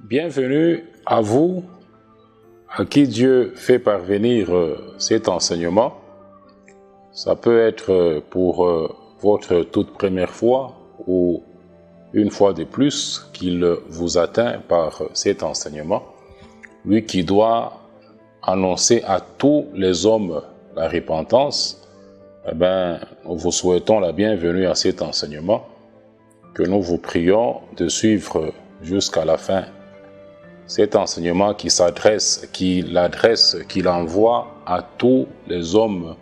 Bienvenue à vous, à qui Dieu fait parvenir cet enseignement. Ça peut être pour votre toute première fois ou une fois de plus qu'il vous atteint par cet enseignement. Lui qui doit annoncer à tous les hommes la repentance, nous vous souhaitons la bienvenue à cet enseignement que nous vous prions de suivre jusqu'à la fin. Cet enseignement qu'il envoie à tous les hommes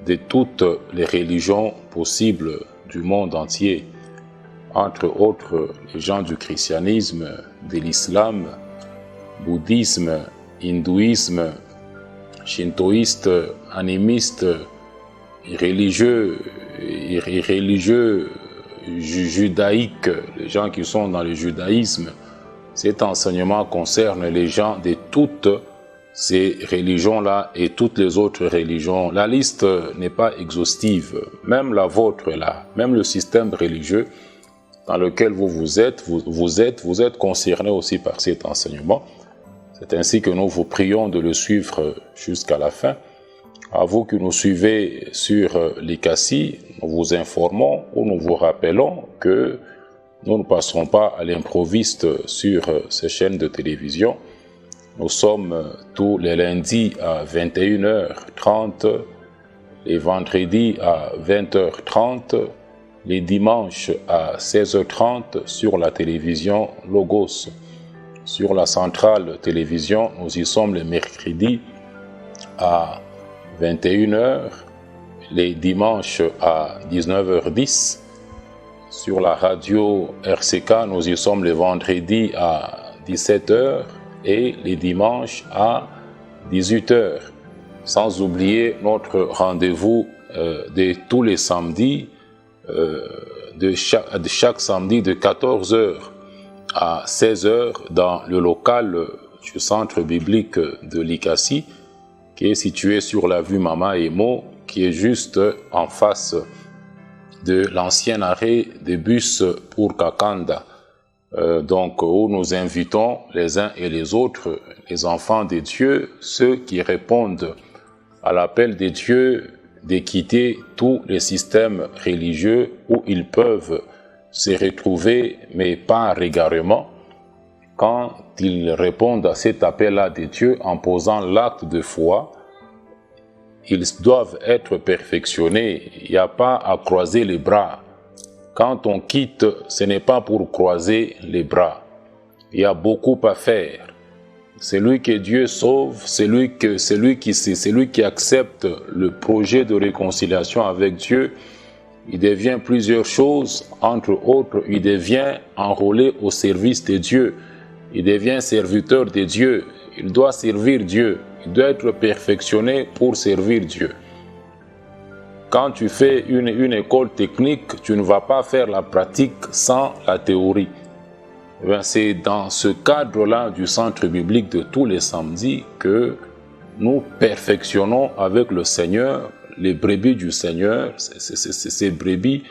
de toutes les religions possibles du monde entier, entre autres les gens du christianisme, de l'islam, bouddhisme, hindouisme, shintoïste, animiste, religieux, judaïque, les gens qui sont dans le judaïsme. Cet enseignement concerne les gens de toutes ces religions-là et toutes les autres religions. La liste n'est pas exhaustive, même la vôtre là, même le système religieux dans lequel vous êtes concerné aussi par cet enseignement. C'est ainsi que nous vous prions de le suivre jusqu'à la fin. À vous qui nous suivez sur l'ICACI, nous vous informons ou nous vous rappelons que nous ne passerons pas à l'improviste sur ces chaînes de télévision. Nous sommes tous les lundis à 21h30, les vendredis à 20h30, les dimanches à 16h30 sur la télévision Logos. Sur la centrale télévision, nous y sommes les mercredis à 21h, les dimanches à 19h10. Sur la radio RCK, nous y sommes les vendredis à 17h et les dimanches à 18h. Sans oublier notre rendez-vous de tous les samedis, de chaque samedi de 14h à 16h dans le local du centre biblique de l'ICACI, qui est situé sur la rue Mama Emo, qui est juste en face de l'ancien arrêt des bus pour Kakanda. Où nous invitons les uns et les autres, les enfants de Dieu, ceux qui répondent à l'appel de Dieu de quitter tous les systèmes religieux où ils peuvent se retrouver, mais pas régulièrement, quand ils répondent à cet appel-là de Dieu en posant l'acte de foi. Ils doivent être perfectionnés. Il n'y a pas à croiser les bras. Quand on quitte, ce n'est pas pour croiser les bras. Il y a beaucoup à faire. Celui que Dieu sauve, celui qui accepte le projet de réconciliation avec Dieu, il devient plusieurs choses. Entre autres, il devient enrôlé au service de Dieu. Il devient serviteur de Dieu. Il doit servir Dieu. Il doit être perfectionné pour servir Dieu. Quand tu fais une école technique, tu ne vas pas faire la pratique sans la théorie. C'est dans ce cadre-là du centre biblique de tous les samedis que nous perfectionnons avec le Seigneur les brebis du Seigneur, ces brebis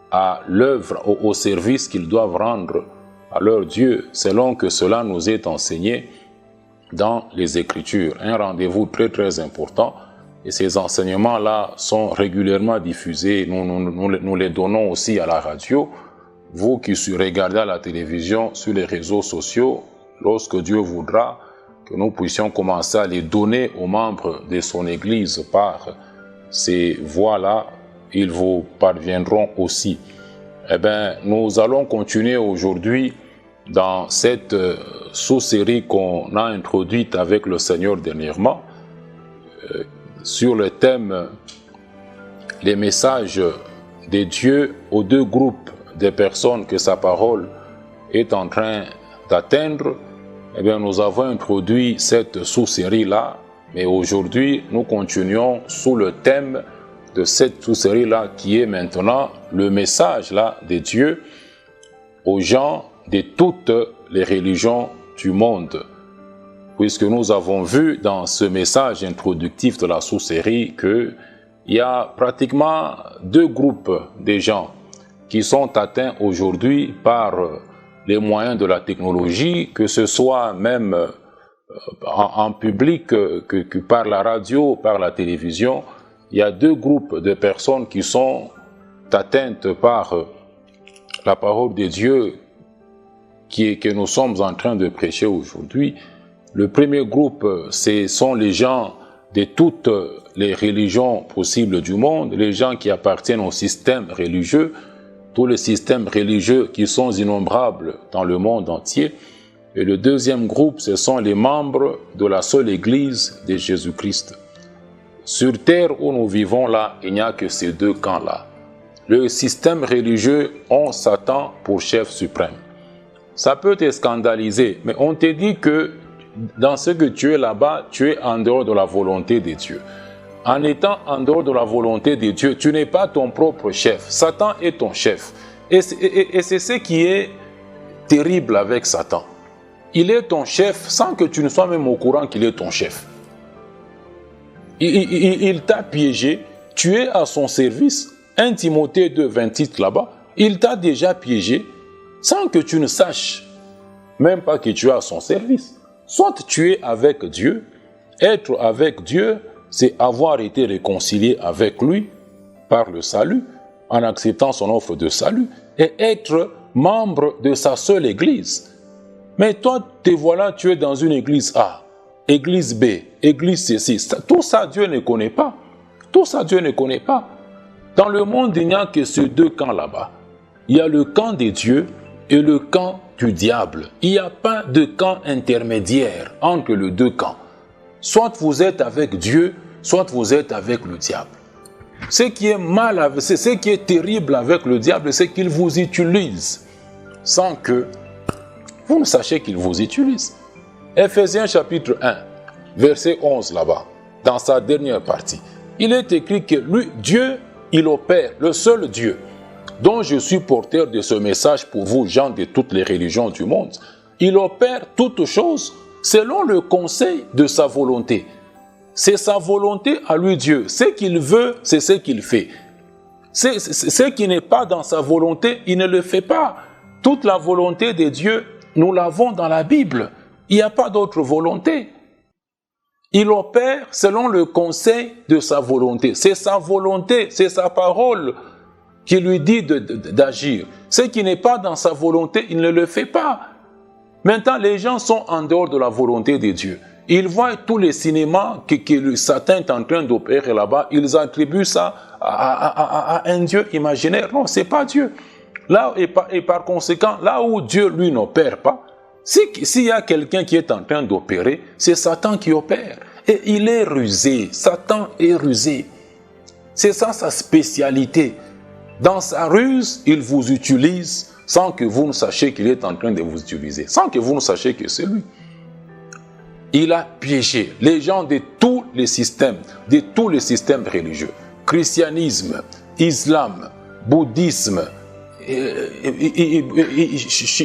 à l'œuvre, au service qu'ils doivent rendre à leur Dieu, selon que cela nous est enseigné dans les Écritures. Un rendez-vous très très important, et ces enseignements-là sont régulièrement diffusés. Nous les donnons aussi à la radio. Vous qui regardez à la télévision, sur les réseaux sociaux, lorsque Dieu voudra que nous puissions commencer à les donner aux membres de son Église par ces voies-là, ils vous parviendront aussi. Nous allons continuer aujourd'hui dans cette sous-série qu'on a introduite avec le Seigneur dernièrement, sur le thème « Les messages de Dieu aux deux groupes de personnes que sa parole est en train d'atteindre ». Nous avons introduit cette sous-série-là, mais aujourd'hui, nous continuons sous le thème de cette sous-série-là qui est maintenant le message là de Dieu aux gens de toutes les religions du monde. Puisque nous avons vu dans ce message introductif de la sous-série qu'il y a pratiquement deux groupes de gens qui sont atteints aujourd'hui par les moyens de la technologie, que ce soit même en public, que par la radio, par la télévision, il y a deux groupes de personnes qui sont atteintes par la parole de Dieu que nous sommes en train de prêcher aujourd'hui. Le premier groupe, ce sont les gens de toutes les religions possibles du monde, les gens qui appartiennent au système religieux, tous les systèmes religieux qui sont innombrables dans le monde entier. Et le deuxième groupe, ce sont les membres de la seule Église de Jésus-Christ. Sur terre où nous vivons là, il n'y a que ces deux camps-là. Le système religieux a Satan pour chef suprême. Ça peut te scandaliser, mais on te dit que dans ce que tu es là-bas, tu es en dehors de la volonté de Dieu. En étant en dehors de la volonté de Dieu, tu n'es pas ton propre chef. Satan est ton chef. Et c'est ce qui est terrible avec Satan. Il est ton chef sans que tu ne sois même au courant qu'il est ton chef. Il t'a piégé, tu es à son service. 1 Timothée 2, 28 là-bas, il t'a déjà piégé sans que tu ne saches même pas que tu es à son service. Soit tu es avec Dieu, être avec Dieu, c'est avoir été réconcilié avec lui par le salut, en acceptant son offre de salut, et être membre de sa seule église. Mais toi, te voilà, tu es dans une église A, église B, église C. Tout ça, Dieu ne connaît pas. Tout ça, Dieu ne connaît pas. Dans le monde, il n'y a que ces deux camps là-bas. Il y a le camp de Dieu et le camp du diable. Il n'y a pas de camp intermédiaire entre les deux camps. Soit vous êtes avec Dieu, soit vous êtes avec le diable. Ce qui est terrible avec le diable, c'est qu'il vous utilise sans que vous ne sachiez qu'il vous utilise. Ephésiens chapitre 1, verset 11 là-bas, dans sa dernière partie, il est écrit que lui, Dieu, il opère, le seul Dieu, dont je suis porteur de ce message pour vous, gens de toutes les religions du monde. Il opère toutes choses selon le conseil de sa volonté. C'est sa volonté à lui, Dieu. Ce qu'il veut, c'est ce qu'il fait. Ce qui n'est pas dans sa volonté, il ne le fait pas. Toute la volonté de Dieu, nous l'avons dans la Bible. Il n'y a pas d'autre volonté. Il opère selon le conseil de sa volonté. C'est sa volonté, c'est sa parole qui lui dit d'agir. Ce qui n'est pas dans sa volonté, il ne le fait pas. Maintenant, les gens sont en dehors de la volonté de Dieu. Ils voient tous les cinémas que Satan est en train d'opérer là-bas, ils attribuent ça à un Dieu imaginaire. Non, ce n'est pas Dieu. Là, et par conséquent, là où Dieu, lui, n'opère pas, s'il y a quelqu'un qui est en train d'opérer, c'est Satan qui opère. Et il est rusé. Satan est rusé. C'est ça sa spécialité. Dans sa ruse, il vous utilise sans que vous ne sachiez qu'il est en train de vous utiliser, sans que vous ne sachiez que c'est lui. Il a piégé les gens de tous les systèmes religieux. Christianisme, islam, bouddhisme,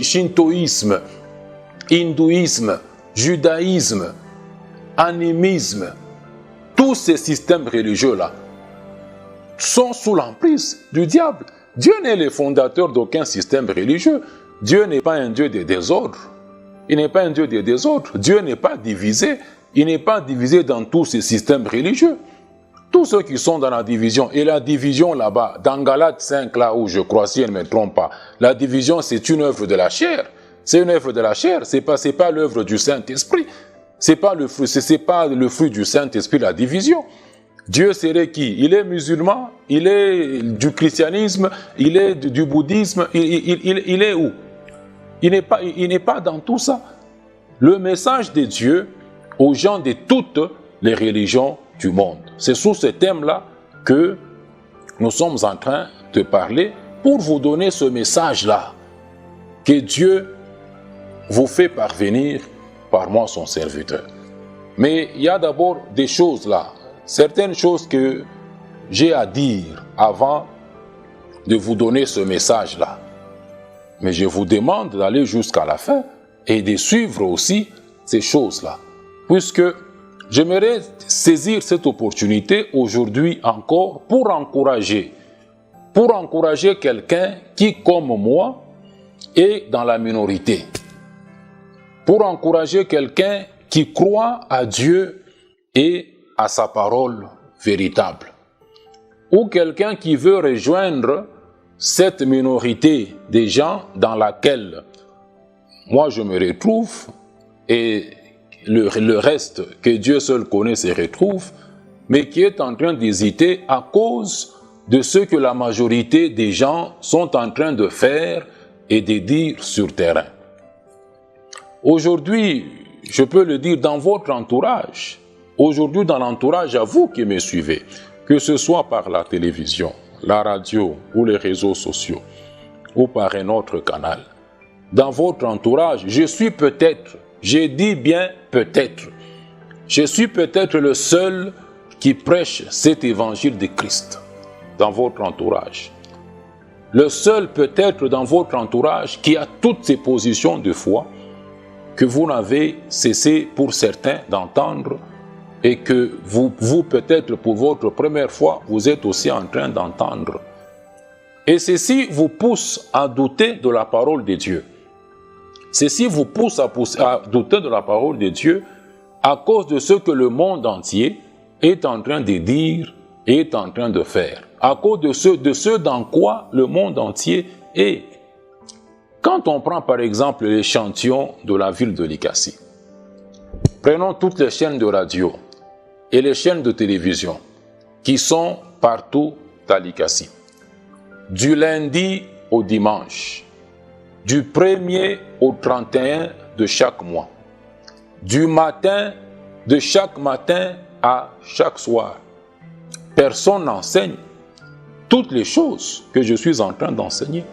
shintoïsme, hindouisme, judaïsme, animisme, tous ces systèmes religieux-là sont sous l'emprise du diable. Dieu n'est le fondateur d'aucun système religieux. Dieu n'est pas un Dieu de désordre. Il n'est pas un Dieu de désordre. Dieu n'est pas divisé. Il n'est pas divisé dans tous ces systèmes religieux. Tous ceux qui sont dans la division, et la division là-bas, dans Galates 5, là où je crois, si je ne me trompe pas, la division c'est une œuvre de la chair. C'est une œuvre de la chair, c'est pas l'œuvre du Saint-Esprit. C'est pas le fruit du Saint-Esprit, la division. Dieu serait qui? Il est musulman, il est du christianisme, il est du bouddhisme, il est où? Il n'est pas dans tout ça. Le message de Dieu aux gens de toutes les religions du monde. C'est sous ce thème-là que nous sommes en train de parler pour vous donner ce message-là que Dieu vous fait parvenir par moi, son serviteur. Mais il y a d'abord des choses là, certaines choses que j'ai à dire avant de vous donner ce message-là. Mais je vous demande d'aller jusqu'à la fin et de suivre aussi ces choses-là. Puisque j'aimerais saisir cette opportunité aujourd'hui encore pour encourager quelqu'un qui, comme moi, et dans la minorité. Pour encourager quelqu'un qui croit à Dieu et à sa parole véritable. Ou quelqu'un qui veut rejoindre cette minorité des gens dans laquelle moi je me retrouve et le reste que Dieu seul connaît se retrouve, mais qui est en train d'hésiter à cause de ce que la majorité des gens sont en train de faire et de dire sur terrain. Aujourd'hui, je peux le dire dans votre entourage, aujourd'hui dans l'entourage à vous qui me suivez, que ce soit par la télévision, la radio ou les réseaux sociaux, ou par un autre canal, dans votre entourage, je suis peut-être, je dis bien peut-être, je suis peut-être le seul qui prêche cet évangile de Christ dans votre entourage. Le seul peut-être dans votre entourage qui a toutes ces positions de foi que vous n'avez cessé pour certains d'entendre et que vous peut-être pour votre première fois, vous êtes aussi en train d'entendre. Et ceci vous pousse à douter de la parole de Dieu. Ceci vous pousse à douter de la parole de Dieu à cause de ce que le monde entier est en train de dire et est en train de faire. À cause de ce dans quoi le monde entier est. Quand on prend par exemple l'échantillon de la ville de Likasi, prenons toutes les chaînes de radio et les chaînes de télévision qui sont partout à Likasi. Du lundi au dimanche, du 1er au 31 de chaque mois, du matin, de chaque matin à chaque soir. Personne n'enseigne toutes les choses que je suis en train d'enseigner.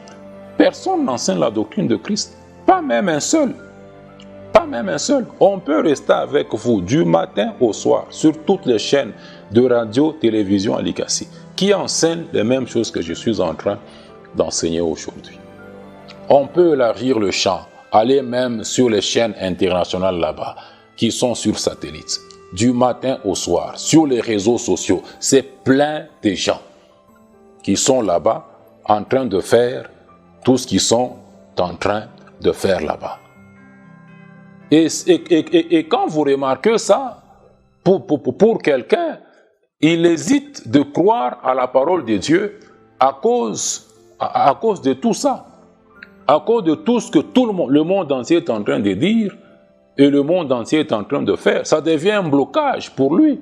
Personne n'enseigne la doctrine de Christ, pas même un seul. Pas même un seul. On peut rester avec vous du matin au soir sur toutes les chaînes de radio, télévision à Likasi qui enseignent les mêmes choses que je suis en train d'enseigner aujourd'hui. On peut élargir le champ, aller même sur les chaînes internationales là-bas qui sont sur satellite. Du matin au soir, sur les réseaux sociaux, c'est plein de gens qui sont là-bas en train de faire tout ce qu'ils sont en train de faire là-bas. Et quand vous remarquez ça, pour quelqu'un, il hésite de croire à la parole de Dieu à cause de tout ça, à cause de tout ce que le monde entier est en train de dire et le monde entier est en train de faire. Ça devient un blocage pour lui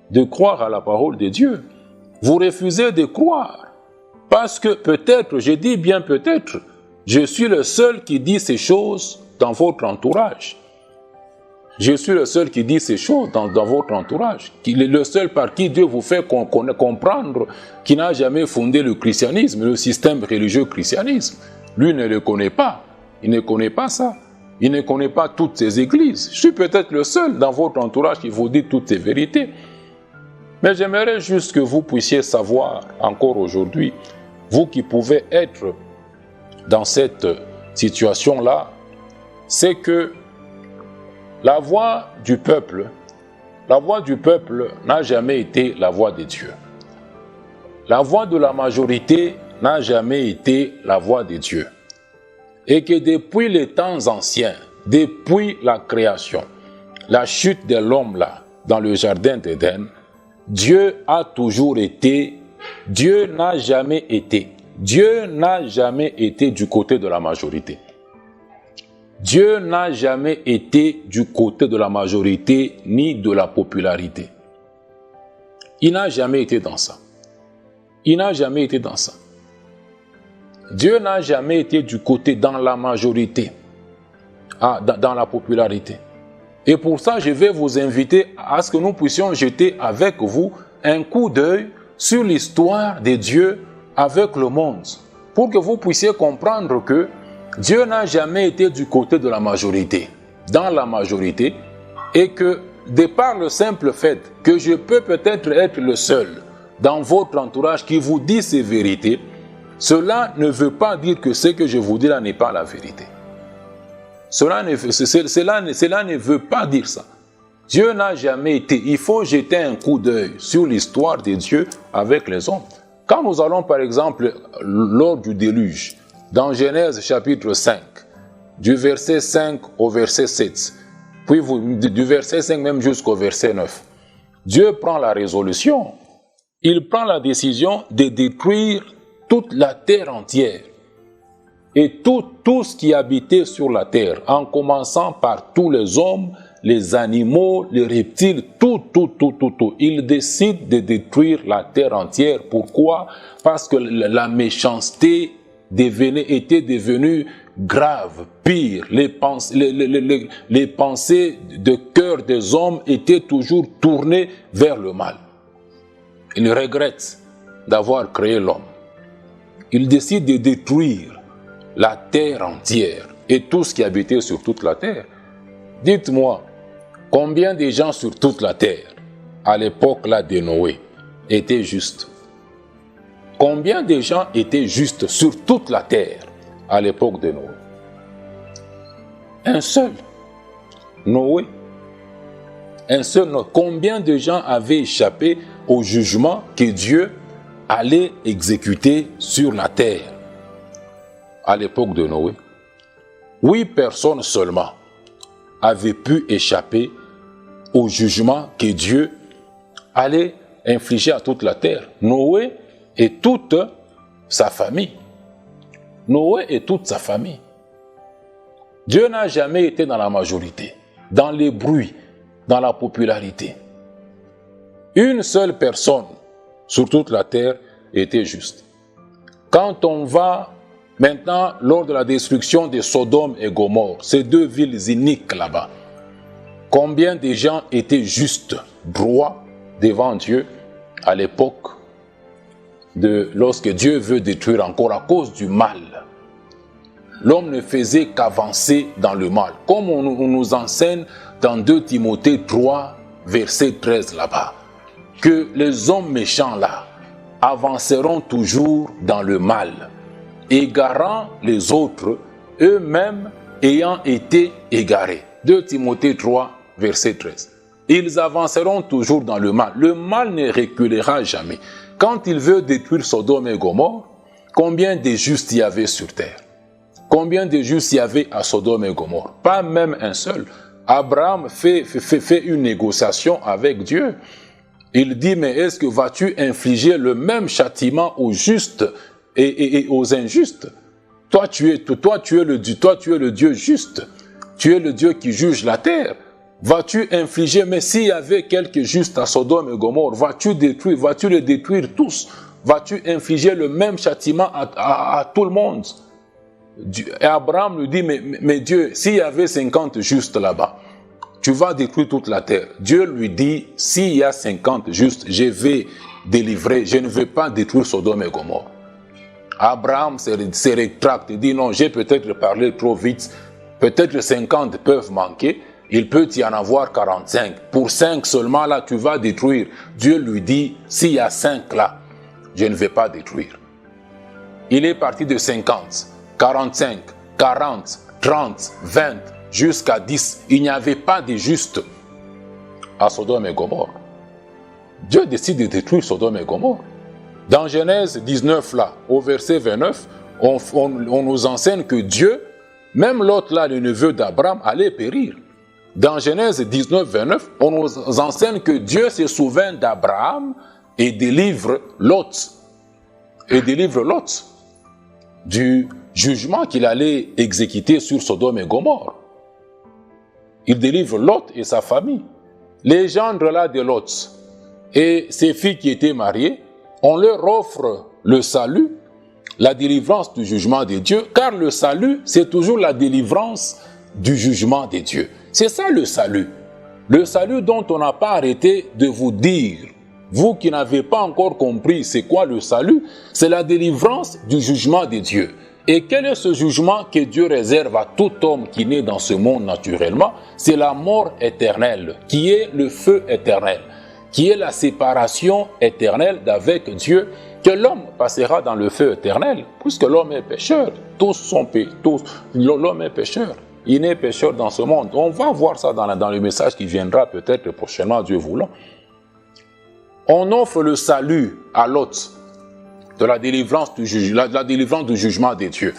de croire à la parole de Dieu. Vous refusez de croire parce que peut-être, je dis bien peut-être, je suis le seul qui dit ces choses dans votre entourage. Je suis le seul qui dit ces choses dans votre entourage. Il est le seul par qui Dieu vous fait comprendre qu'il n'a jamais fondé le christianisme, le système religieux christianisme. Lui ne le connaît pas. Il ne connaît pas ça. Il ne connaît pas toutes ces églises. Je suis peut-être le seul dans votre entourage qui vous dit toutes ces vérités. Mais j'aimerais juste que vous puissiez savoir encore aujourd'hui, vous qui pouvez être dans cette situation-là, c'est que la voix du peuple n'a jamais été la voix de Dieu. La voix de la majorité n'a jamais été la voix de Dieu. Et que depuis les temps anciens, depuis la création, la chute de l'homme là, dans le jardin d'Éden, Dieu a toujours été, Dieu n'a jamais été du côté de la majorité. Dieu n'a jamais été du côté de la majorité ni de la popularité. Il n'a jamais été dans ça. Il n'a jamais été dans ça. Dieu n'a jamais été du côté dans la majorité, dans la popularité. Et pour ça, je vais vous inviter à ce que nous puissions jeter avec vous un coup d'œil sur l'histoire de Dieu avec le monde, pour que vous puissiez comprendre que Dieu n'a jamais été du côté de la majorité, dans la majorité, et que, de par le simple fait que je peux peut-être être le seul dans votre entourage qui vous dit ces vérités, cela ne veut pas dire que ce que je vous dis là n'est pas la vérité. Cela ne veut pas dire ça. Dieu n'a jamais été. Il faut jeter un coup d'œil sur l'histoire de Dieu avec les hommes. Quand nous allons par exemple, lors du déluge, dans Genèse chapitre 5, du verset 5 au verset 7, puis du verset 5 même jusqu'au verset 9, Dieu prend la résolution, il prend la décision de détruire toute la terre entière et tout ce qui habitait sur la terre, en commençant par tous les hommes, les animaux, les reptiles, tout. Il décide de détruire la terre entière. Pourquoi? Parce que la méchanceté était devenue grave, pire. Les pensées de cœur des hommes étaient toujours tournées vers le mal. Il regrette d'avoir créé l'homme. Il décide de détruire la terre entière et tout ce qui habitait sur toute la terre. Dites-moi, combien de gens sur toute la terre, à l'époque là de Noé, étaient justes? Combien de gens étaient justes sur toute la terre à l'époque de Noé? Un seul. Noé. Un seul. Combien de gens avaient échappé au jugement que Dieu allait exécuter sur la terre à l'époque de Noé? 8 personnes seulement avaient pu échapper au jugement que Dieu allait infliger à toute la terre. Noé et toute sa famille. Noé et toute sa famille. Dieu n'a jamais été dans la majorité, dans les bruits, dans la popularité. Une seule personne sur toute la terre était juste. Quand on va maintenant, lors de la destruction de Sodome et Gomorrhe, ces 2 villes iniques là-bas, combien de gens étaient justes, droits devant Dieu à l'époque lorsque Dieu veut détruire encore à cause du mal? L'homme ne faisait qu'avancer dans le mal, comme on nous enseigne dans 2 Timothée 3, verset 13 là-bas, que les hommes méchants là avanceront toujours dans le mal, égarant les autres, eux-mêmes ayant été égarés. 2 Timothée 3, verset 13. Ils avanceront toujours dans le mal. Le mal ne reculera jamais. Quand il veut détruire Sodome et Gomorrhe, combien de justes il y avait sur terre? Combien de justes il y avait à Sodome et Gomorrhe? Pas même un seul. Abraham fait une négociation avec Dieu. Il dit, mais est-ce que vas-tu infliger le même châtiment aux justes et aux injustes? Toi, tu es le Dieu juste. Tu es le Dieu qui juge la terre. Vas-tu infliger, mais s'il y avait quelques justes à Sodome et Gomorrhe, vas-tu les détruire tous? Vas-tu infliger le même châtiment à tout le monde? Et Abraham lui dit, mais Dieu, s'il y avait 50 justes là-bas, tu vas détruire toute la terre. Dieu lui dit, s'il y a 50 justes, je vais délivrer, je ne vais pas détruire Sodome et Gomorrhe. Abraham se rétracte et dit, non, j'ai peut-être parlé trop vite, peut-être 50 peuvent manquer, il peut y en avoir 45. Pour 5 seulement, là, tu vas détruire. Dieu lui dit, s'il y a 5 là, je ne vais pas détruire. Il est parti de 50, 45, 40, 30, 20, jusqu'à 10. Il n'y avait pas de justes à Sodome et Gomorrhe. Dieu décide de détruire Sodome et Gomorrhe. Dans Genèse 19, là, au verset 29, on nous enseigne que Dieu, même Lot, là, le neveu d'Abraham, allait périr. Dans Genèse 19, 29, on nous enseigne que Dieu se souvient d'Abraham et délivre Lot. Et délivre Lot du jugement qu'il allait exécuter sur Sodome et Gomorrhe. Il délivre Lot et sa famille. Les gendres là de Lot et ses filles qui étaient mariées, on leur offre le salut, la délivrance du jugement de Dieu, car le salut, c'est toujours la délivrance du jugement de Dieu. C'est ça le salut. Le salut dont on n'a pas arrêté de vous dire, vous qui n'avez pas encore compris c'est quoi le salut, c'est la délivrance du jugement de Dieu. Et quel est ce jugement que Dieu réserve à tout homme qui naît dans ce monde naturellement? C'est la mort éternelle, qui est le feu éternel, qui est la séparation éternelle d'avec Dieu, que l'homme passera dans le feu éternel, puisque l'homme est pécheur. L'homme est pécheur. Il est pécheur dans ce monde. On va voir ça dans le message qui viendra peut-être prochainement, Dieu voulant. On offre le salut à Lot de la délivrance du jugement de Dieu.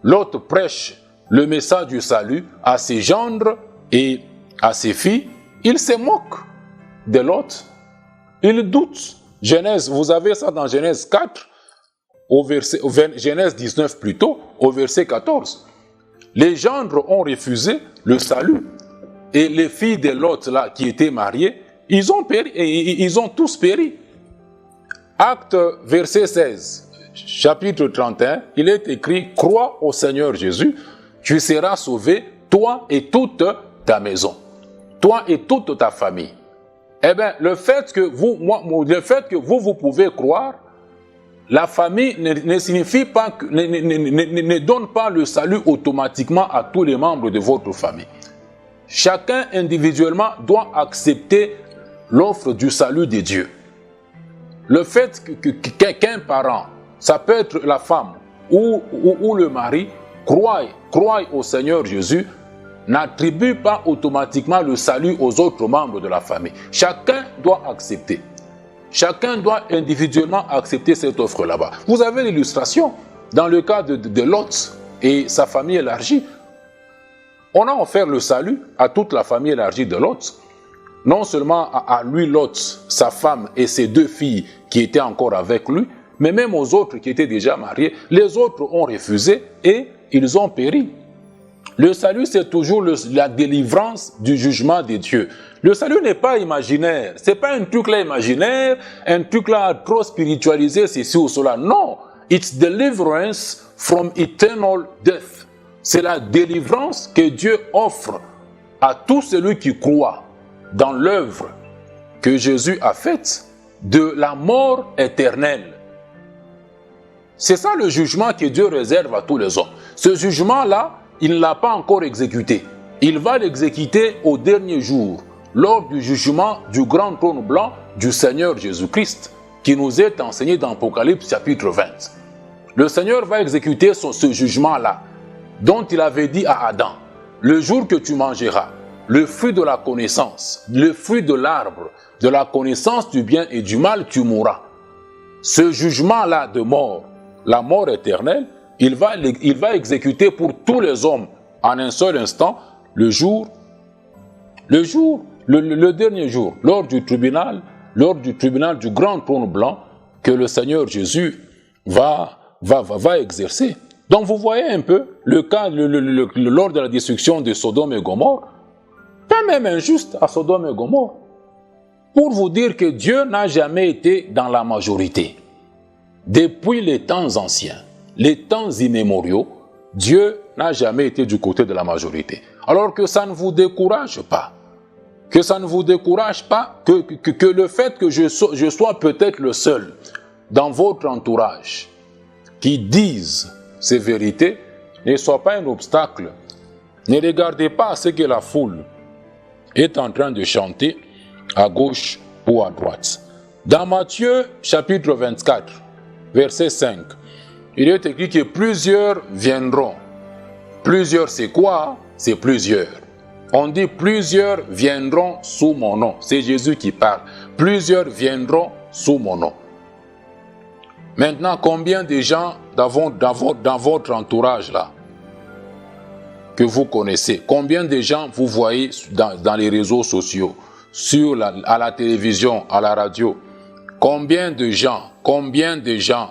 Lot prêche le message du salut à ses gendres et à ses filles. Il se moque de Lot. Il doute. Genèse, vous avez ça dans Genèse 4, Genèse 19 plutôt, au verset 14. Les gendres ont refusé le salut. Et les filles de Lot, là, qui étaient mariées, ils ont tous péri. Acte, verset 16, chapitre 31, il est écrit « Crois au Seigneur Jésus, tu seras sauvé, toi et toute ta maison, toi et toute ta famille. » Eh bien, le fait que vous pouvez croire, la famille ne signifie pas, ne donne pas le salut automatiquement à tous les membres de votre famille. Chacun individuellement doit accepter l'offre du salut de Dieu. Le fait qu'un parent, ça peut être la femme ou le mari, croie au Seigneur Jésus, n'attribue pas automatiquement le salut aux autres membres de la famille. Chacun doit accepter. Chacun doit individuellement accepter cette offre là-bas. Vous avez l'illustration dans le cas de Lot et sa famille élargie. On a offert le salut à toute la famille élargie de Lot. Non seulement à lui, Lot, sa femme et ses 2 filles qui étaient encore avec lui, mais même aux autres qui étaient déjà mariés. Les autres ont refusé et ils ont péri. Le salut, c'est toujours la délivrance du jugement de Dieu. Le salut n'est pas imaginaire. Ce n'est pas un truc là imaginaire, un truc là trop spiritualisé, ceci ou cela. Non, it's deliverance from eternal death. C'est la délivrance que Dieu offre à tout celui qui croit dans l'œuvre que Jésus a faite de la mort éternelle. C'est ça le jugement que Dieu réserve à tous les hommes. Ce jugement-là, il ne l'a pas encore exécuté. Il va l'exécuter au dernier jour, lors du jugement du grand trône blanc du Seigneur Jésus-Christ, qui nous est enseigné dans Apocalypse chapitre 20. Le Seigneur va exécuter ce jugement-là, dont il avait dit à Adam, « Le jour que tu mangeras, le fruit de la connaissance, le fruit de l'arbre, de la connaissance du bien et du mal, tu mourras. » Ce jugement-là de mort, la mort éternelle, il va exécuter pour tous les hommes en un seul instant, le dernier jour, lors du tribunal du grand trône blanc que le Seigneur Jésus va exercer. Donc vous voyez un peu le cas lors de la destruction de Sodome et Gomorrhe, pas même injuste à Sodome et Gomorrhe, pour vous dire que Dieu n'a jamais été dans la majorité. Depuis les temps anciens, les temps immémoriaux, Dieu n'a jamais été du côté de la majorité. Alors que ça ne vous décourage pas. Que ça ne vous décourage pas, que le fait que je sois peut-être le seul dans votre entourage qui dise ces vérités ne soit pas un obstacle. Ne regardez pas ce que la foule est en train de chanter à gauche ou à droite. Dans Matthieu chapitre 24, verset 5, il est écrit que plusieurs viendront. Plusieurs, c'est quoi? C'est plusieurs. On dit plusieurs viendront sous mon nom. C'est Jésus qui parle. Plusieurs viendront sous mon nom. Maintenant, combien de gens dans votre entourage là que vous connaissez, combien de gens vous voyez dans les réseaux sociaux, à la télévision, à la radio, combien de gens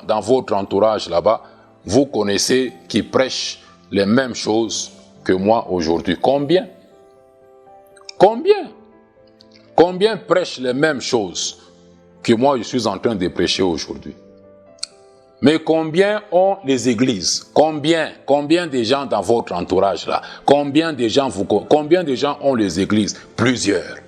dans votre entourage là-bas vous connaissez qui prêchent les mêmes choses que moi aujourd'hui? Combien prêchent les mêmes choses que moi je suis en train de prêcher aujourd'hui? Mais combien ont les églises? Combien de gens dans votre entourage là? Combien de gens ont les églises? Plusieurs.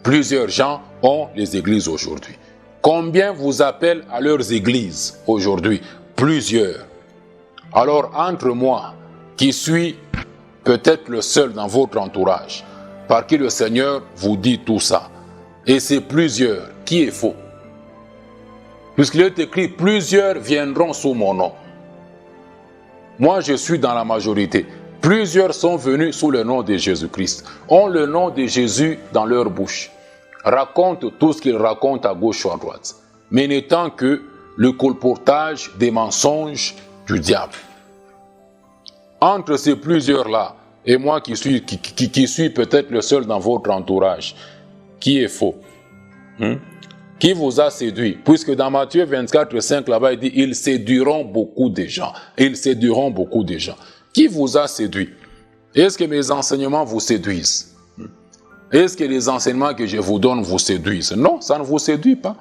Plusieurs gens ont les églises aujourd'hui. Combien vous appellent à leurs églises aujourd'hui? Plusieurs. Alors entre moi, qui suis peut-être le seul dans votre entourage, par qui le Seigneur vous dit tout ça, et c'est plusieurs, qui est faux? Puisqu'il est écrit, plusieurs viendront sous mon nom. Moi, je suis dans la majorité. Plusieurs sont venus sous le nom de Jésus-Christ, ont le nom de Jésus dans leur bouche, racontent tout ce qu'ils racontent à gauche ou à droite, mais n'étant que le colportage des mensonges du diable. entre ces plusieurs-là et moi qui suis peut-être le seul dans votre entourage, qui est faux? Qui vous a séduit? Puisque dans Matthieu 24, 5, là-bas, il dit, ils séduiront beaucoup de gens. Ils séduiront beaucoup de gens. Qui vous a séduit? Est-ce que mes enseignements vous séduisent? Est-ce que les enseignements que je vous donne vous séduisent? Non, ça ne vous séduit pas.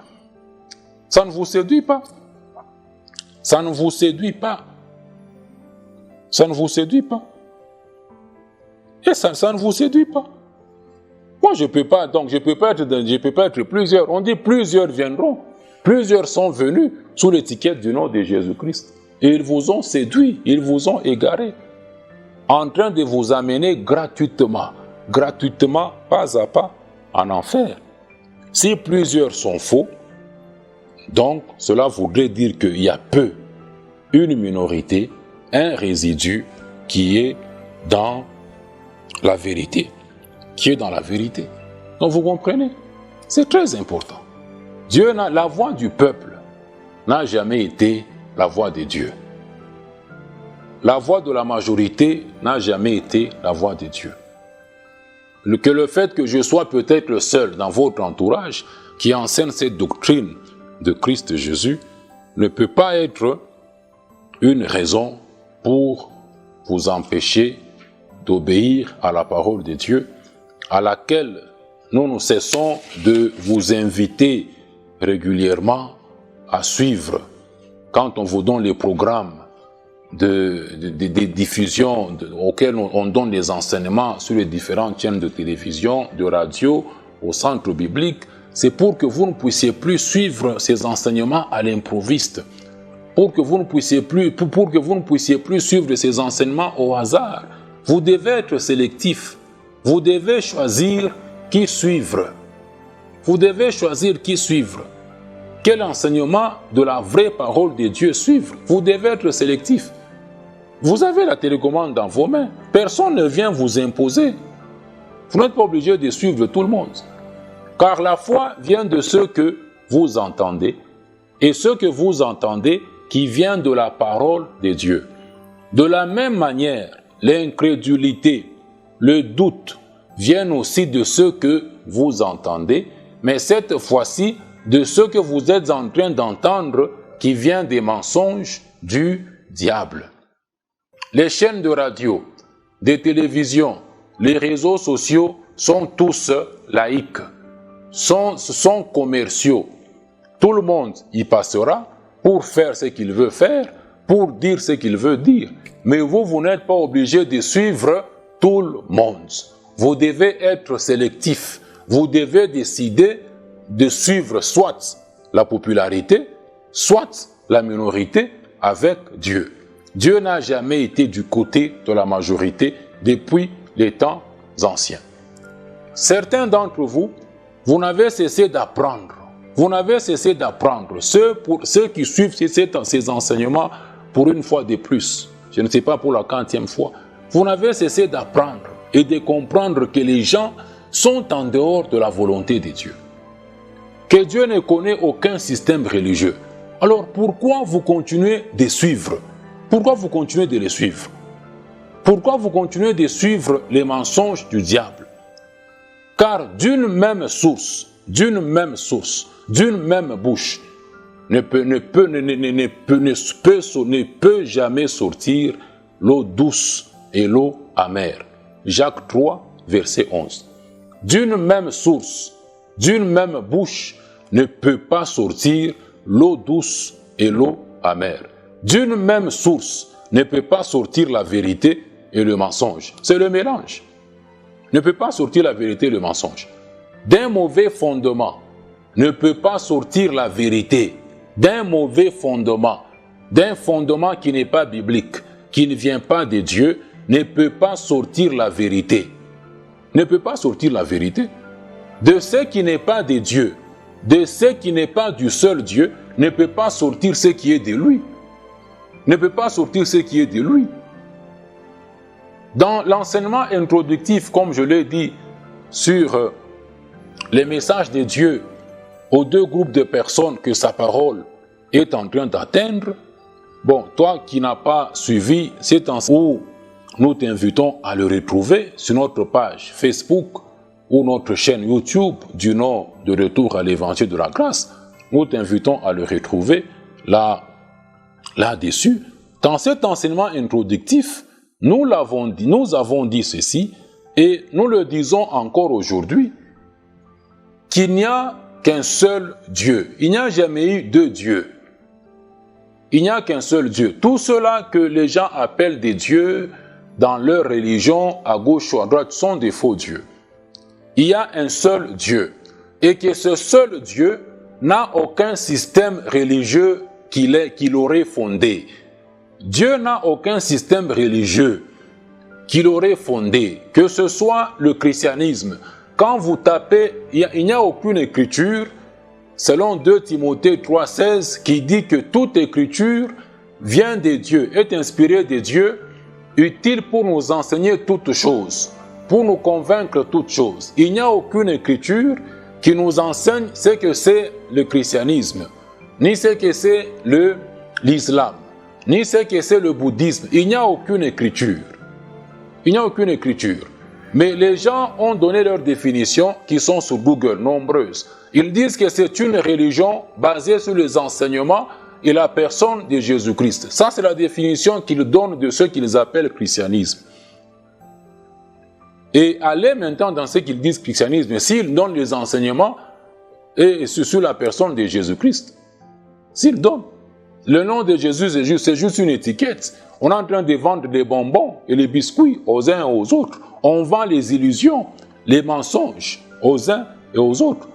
Ça ne vous séduit pas. Ça ne vous séduit pas. Ça ne vous séduit pas. Et ça ne vous séduit pas. Moi, je ne peux pas être plusieurs. On dit plusieurs viendront. Plusieurs sont venus sous l'étiquette du nom de Jésus-Christ. Et ils vous ont séduit, ils vous ont égaré. En train de vous amener gratuitement, pas à pas, en enfer. Si plusieurs sont faux, donc cela voudrait dire qu'il y a peu, une minorité, un résidu qui est dans la vérité. Donc vous comprenez? C'est très important. La voix du peuple n'a jamais été la voix de Dieu. La voix de la majorité n'a jamais été la voix de Dieu. Que le fait que je sois peut-être le seul dans votre entourage qui enseigne cette doctrine de Christ Jésus ne peut pas être une raison pour vous empêcher d'obéir à la parole de Dieu, à laquelle nous ne cessons de vous inviter régulièrement à suivre quand on vous donne les programmes de diffusion auxquels on donne des enseignements sur les différentes chaînes de télévision, de radio, au centre biblique. C'est pour que vous ne puissiez plus suivre ces enseignements à l'improviste, pour que vous ne puissiez plus suivre ces enseignements au hasard. Vous devez être sélectif. Vous devez choisir qui suivre. Vous devez choisir qui suivre. Quel enseignement de la vraie parole de Dieu suivre? Vous devez être sélectif. Vous avez la télécommande dans vos mains. Personne ne vient vous imposer. Vous n'êtes pas obligé de suivre tout le monde. Car la foi vient de ce que vous entendez, et ce que vous entendez qui vient de la parole de Dieu. De la même manière, l'incrédulité, le doute viennent aussi de ce que vous entendez, mais cette fois-ci de ce que vous êtes en train d'entendre qui vient des mensonges du diable. Les chaînes de radio, des télévisions, les réseaux sociaux sont tous laïques, sont commerciaux. Tout le monde y passera pour faire ce qu'il veut faire, pour dire ce qu'il veut dire. Mais vous n'êtes pas obligé de suivre tout le monde. Vous devez être sélectif. Vous devez décider de suivre soit la popularité, soit la minorité avec Dieu. Dieu n'a jamais été du côté de la majorité depuis les temps anciens. Certains d'entre vous, vous n'avez cessé d'apprendre. Vous n'avez cessé d'apprendre. Ceux qui suivent ces enseignements pour une fois de plus, je ne sais pas pour la 40e fois, vous n'avez cessé d'apprendre et de comprendre que les gens sont en dehors de la volonté de Dieu. Que Dieu ne connaît aucun système religieux. Alors pourquoi vous continuez de suivre? Pourquoi vous continuez de les suivre? Pourquoi vous continuez de suivre les mensonges du diable? Car d'une même source, d'une même bouche, ne peut jamais sortir l'eau douce et l'eau amère. Jacques 3, verset 11. D'une même source, d'une même bouche, ne peut pas sortir l'eau douce et l'eau amère. D'une même source ne peut pas sortir la vérité et le mensonge. C'est le mélange. Ne peut pas sortir la vérité et le mensonge. D'un mauvais fondement ne peut pas sortir la vérité. D'un mauvais fondement, d'un fondement qui n'est pas biblique, qui ne vient pas de Dieu, ne peut pas sortir la vérité. Ne peut pas sortir la vérité. De ce qui n'est pas de Dieu, de ce qui n'est pas du seul Dieu, ne peut pas sortir ce qui est de lui. Ne peut pas sortir ce qui est de lui. Dans l'enseignement introductif, comme je l'ai dit, sur les messages de Dieu aux deux groupes de personnes que sa parole est en train d'atteindre, bon, toi qui n'as pas suivi cet enseignement où nous t'invitons à le retrouver sur notre page Facebook ou notre chaîne YouTube du nom de Retour à l'Évangile de la Grâce. Nous t'invitons à le retrouver là-dessus. Dans cet enseignement introductif, nous avons dit ceci, et nous le disons encore aujourd'hui, qu'il n'y a qu'un seul Dieu. Il n'y a jamais eu deux dieux. Il n'y a qu'un seul Dieu. Tout cela que les gens appellent des dieux dans leur religion, à gauche ou à droite, sont des faux dieux. Il y a un seul Dieu. Et que ce seul Dieu n'a aucun système religieux qu'il aurait fondé. Dieu n'a aucun système religieux qu'il aurait fondé, que ce soit le christianisme. Quand vous tapez, il n'y a aucune écriture, selon 2 Timothée 3,16, qui dit que toute écriture vient de Dieu, est inspirée de Dieu, utile pour nous enseigner toutes choses, pour nous convaincre toutes choses. Il n'y a aucune écriture qui nous enseigne ce que c'est le christianisme, ni ce que c'est l'islam, ni ce que c'est le bouddhisme. Il n'y a aucune écriture. Il n'y a aucune écriture. Mais les gens ont donné leurs définitions qui sont sur Google, nombreuses. Ils disent que c'est une religion basée sur les enseignements et la personne de Jésus-Christ. Ça, c'est la définition qu'ils donnent de ce qu'ils appellent christianisme. Et allez maintenant dans ce qu'ils disent christianisme, s'ils donnent les enseignements et sur la personne de Jésus-Christ. S'ils donnent. Le nom de Jésus, c'est juste une étiquette. On est en train de vendre des bonbons et les biscuits aux uns et aux autres. On vend les illusions, les mensonges aux uns et aux autres.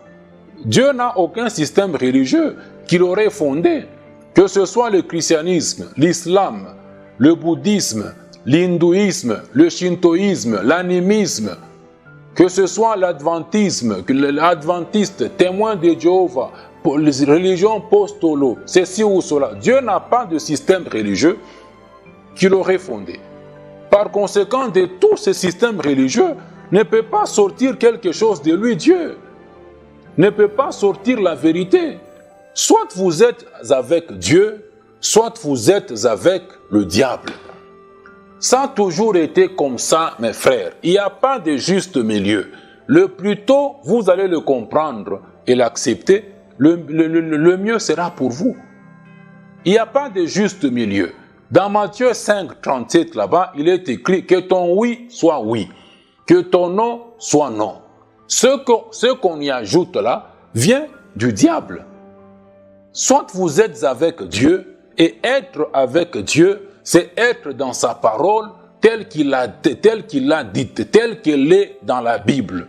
Dieu n'a aucun système religieux qu'il aurait fondé, que ce soit le christianisme, l'islam, le bouddhisme, l'hindouisme, le shintoïsme, l'animisme, que ce soit l'adventisme, l'adventiste, témoin de Jéhovah, les religions postolo, ceci ou cela. Dieu n'a pas de système religieux qu'il aurait fondé. Par conséquent, de tous ces systèmes religieux, ne peut pas sortir quelque chose de lui, Dieu. Ne peut pas sortir la vérité. Soit vous êtes avec Dieu, soit vous êtes avec le diable. Ça a toujours été comme ça, mes frères. Il n'y a pas de juste milieu. Le plus tôt vous allez le comprendre et l'accepter, le mieux sera pour vous. Il n'y a pas de juste milieu. Dans Matthieu 5, 37, là-bas, il est écrit que ton oui soit oui, que ton non soit non. Ce qu'on y ajoute là vient du diable. Soit vous êtes avec Dieu, et être avec Dieu, c'est être dans sa parole telle qu'il l'a dite, telle qu'elle est dans la Bible.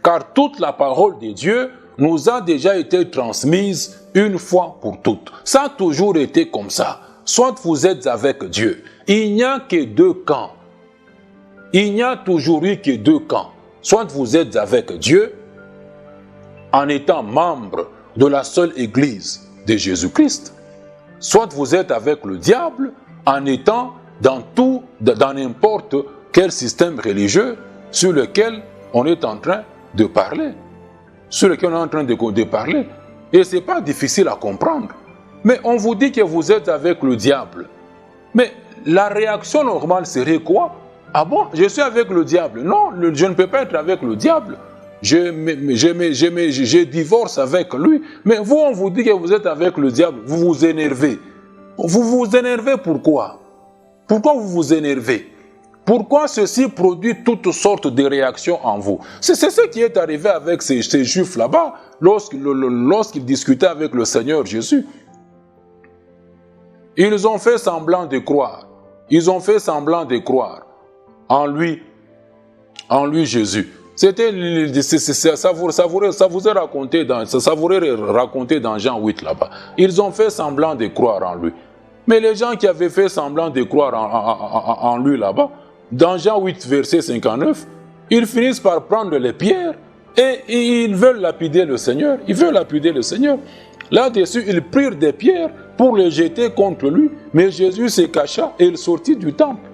Car toute la parole de Dieu nous a déjà été transmise une fois pour toutes. Ça a toujours été comme ça. Soit vous êtes avec Dieu. Il n'y a que deux camps. Il n'y a toujours eu que deux camps. Soit vous êtes avec Dieu en étant membre de la seule Église de Jésus-Christ. Soit vous êtes avec le diable en étant dans n'importe quel système religieux sur lequel on est en train de parler. Sur lequel on est en train de parler. Et ce n'est pas difficile à comprendre. Mais on vous dit que vous êtes avec le diable. Mais la réaction normale serait quoi? Ah bon, je suis avec le diable. Non, je ne peux pas être avec le diable. Je divorce avec lui. Mais vous, on vous dit que vous êtes avec le diable. Vous vous énervez. Vous vous énervez pourquoi? Pourquoi vous vous énervez? Pourquoi ceci produit toutes sortes de réactions en vous? C'est ce qui est arrivé avec ces juifs là-bas lorsqu'ils discutaient avec le Seigneur Jésus. Ils ont fait semblant de croire. Ils ont fait semblant de croire en lui Jésus. Ça vous est raconté dans Jean 8 là-bas. Ils ont fait semblant de croire en lui. Mais les gens qui avaient fait semblant de croire en lui là-bas, dans Jean 8 verset 59, ils finissent par prendre les pierres et ils veulent lapider le Seigneur. Ils veulent lapider le Seigneur. Là-dessus, ils prirent des pierres pour les jeter contre lui, mais Jésus se cacha et il sortit du temple.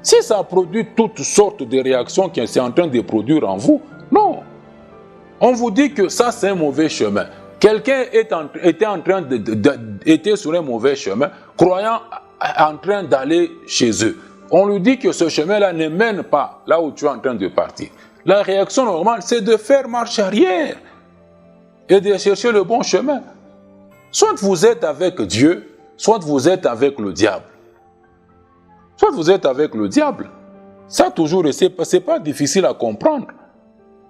Si ça produit toutes sortes de réactions qui sont en train de produire en vous, non. On vous dit que ça, c'est un mauvais chemin. Quelqu'un était sur un mauvais chemin, croyant en train d'aller chez eux. On lui dit que ce chemin-là ne mène pas là où tu es en train de partir. La réaction normale, c'est de faire marche arrière et de chercher le bon chemin. Soit vous êtes avec Dieu, soit vous êtes avec le diable. Soit vous êtes avec le diable. Ça toujours, c'est pas difficile à comprendre.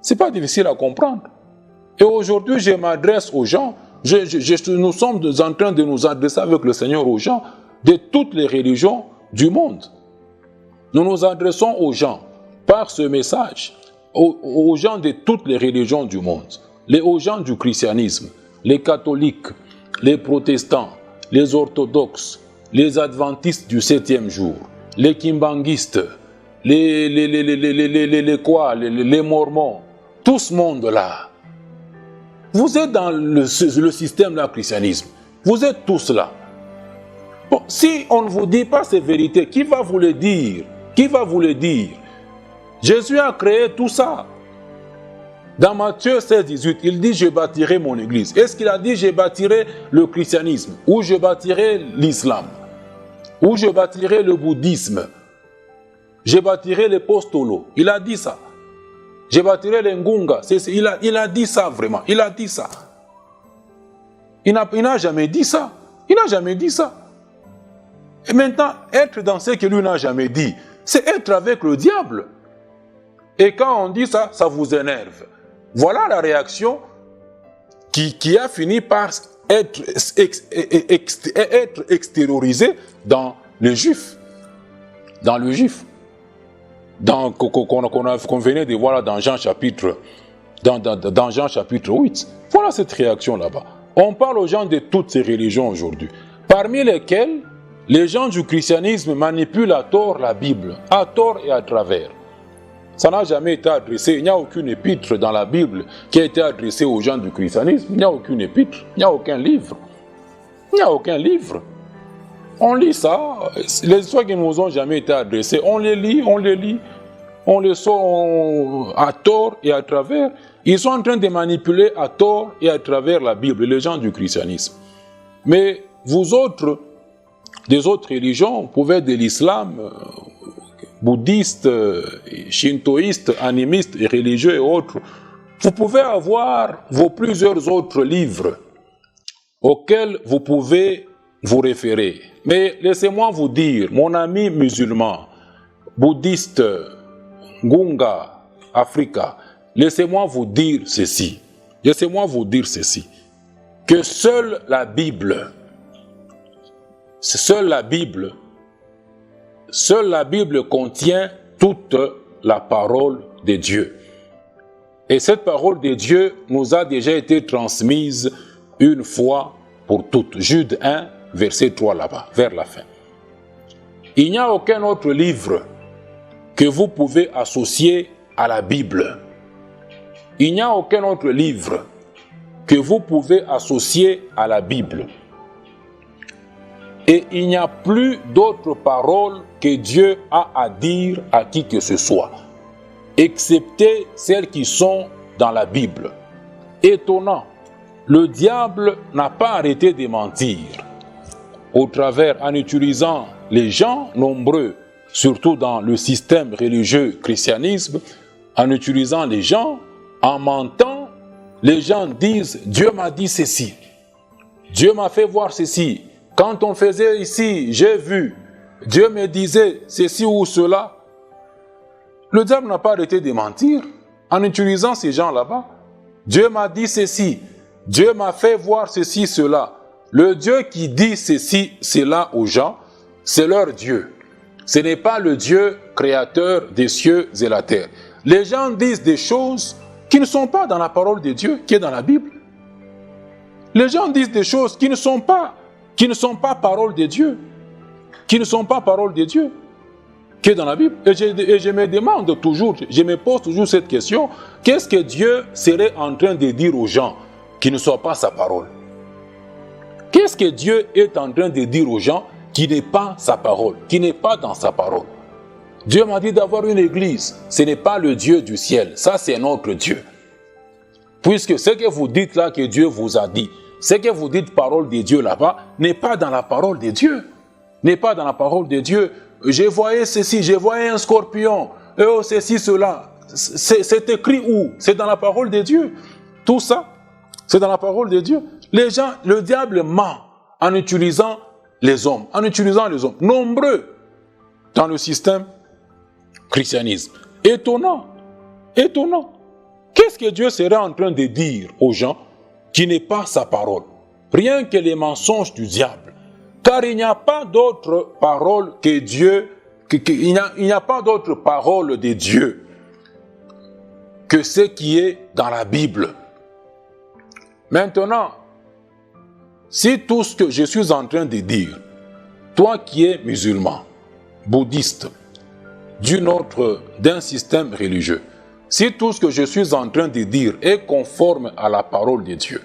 C'est pas difficile à comprendre. Et aujourd'hui, je m'adresse aux gens, nous sommes en train de nous adresser avec le Seigneur aux gens de toutes les religions du monde. Nous nous adressons aux gens par ce message, aux gens de toutes les religions du monde, aux gens du christianisme, les catholiques, les protestants, les orthodoxes, les adventistes du 7e jour, les kimbanguistes, les mormons, tout ce monde-là. Vous êtes dans le système du christianisme. Vous êtes tous là. Bon, si on ne vous dit pas ces vérités, qui va vous le dire? Qui va vous le dire? Jésus a créé tout ça. Dans Matthieu 16, 18, il dit « Je bâtirai mon église ». Est-ce qu'il a dit « Je bâtirai le christianisme » ou « Je bâtirai l'islam » ou « Je bâtirai le bouddhisme » ? Je bâtirai les postolos. Il a dit ça. Je bâtirai les ngunga. Il a dit ça vraiment. Il a dit ça. Il n'a jamais dit ça. Il n'a jamais dit ça. Et maintenant, être dans ce que lui n'a jamais dit, c'est être avec le diable. Et quand on dit ça, ça vous énerve. Voilà la réaction qui a fini par être extériorisée dans les Juifs. Dans le Juif. Qu'on venait de voir dans Jean chapitre 8. Voilà cette réaction là-bas. On parle aux gens de toutes ces religions aujourd'hui, parmi lesquelles les gens du christianisme manipulent à tort la Bible, à tort et à travers. Ça n'a jamais été adressé, il n'y a aucune épître dans la Bible qui a été adressée aux gens du christianisme, il n'y a aucune épître, il n'y a aucun livre. Il n'y a aucun livre. On lit ça, les histoires qui ne nous ont jamais été adressées, on les lit, on les sort à tort et à travers. Ils sont en train de manipuler à tort et à travers la Bible, les gens du christianisme. Mais vous autres, des autres religions, vous pouvez être de l'islam, bouddhiste, shintoïste, animiste, et religieux et autres, vous pouvez avoir vos plusieurs autres livres auxquels vous pouvez vous référer. Mais laissez-moi vous dire, mon ami musulman, bouddhiste, Gunga, Africa, laissez-moi vous dire ceci. Laissez-moi vous dire ceci. Que seule la Bible contient toute la parole de Dieu. Et cette parole de Dieu nous a déjà été transmise une fois pour toutes. Jude 1, verset 3 là-bas, vers la fin. Il n'y a aucun autre livre que vous pouvez associer à la Bible. Il n'y a aucun autre livre que vous pouvez associer à la Bible. Et il n'y a plus d'autres paroles que Dieu a à dire à qui que ce soit, excepté celles qui sont dans la Bible. Étonnant, le diable n'a pas arrêté de mentir en utilisant les gens nombreux, surtout dans le système religieux christianisme, en utilisant les gens, en mentant, les gens disent « Dieu m'a dit ceci, Dieu m'a fait voir ceci, quand on faisait ici, j'ai vu, Dieu me disait ceci ou cela ». Le diable n'a pas arrêté de mentir en utilisant ces gens là-bas. Dieu m'a dit ceci, Dieu m'a fait voir ceci, cela. Le Dieu qui dit ceci, cela aux gens, c'est leur Dieu. Ce n'est pas le Dieu créateur des cieux et la terre. Les gens disent des choses qui ne sont pas dans la parole de Dieu, qui est dans la Bible. Les gens disent des choses qui ne sont pas parole de Dieu, qui ne sont pas parole de Dieu, qui est dans la Bible. Et je me demande toujours, je me pose toujours cette question, qu'est-ce que Dieu serait en train de dire aux gens qui ne soient pas sa parole? Qu'est-ce que Dieu est en train de dire aux gens qui n'est pas sa parole, qui n'est pas dans sa parole? Dieu m'a dit d'avoir une église. Ce n'est pas le Dieu du ciel, ça c'est notre Dieu. Puisque ce que vous dites là que Dieu vous a dit, ce que vous dites parole de Dieu là-bas, n'est pas dans la parole de Dieu. n'est pas dans la parole de Dieu. J'ai voyé ceci, j'ai voyé un scorpion, oh ceci, cela. C'est écrit où? C'est dans la parole de Dieu. Tout ça, c'est dans la parole de Dieu. Les gens, le diable ment en utilisant les hommes, nombreux dans le système christianisme. Étonnant. Qu'est-ce que Dieu serait en train de dire aux gens qui n'est pas sa parole? Rien que les mensonges du diable. Car il n'y a pas d'autre parole que Dieu, il n'y a pas d'autre parole de Dieu que ce qui est dans la Bible. Maintenant, si tout ce que je suis en train de dire, toi qui es musulman, bouddhiste, d'un système religieux, si tout ce que je suis en train de dire est conforme à la parole de Dieu,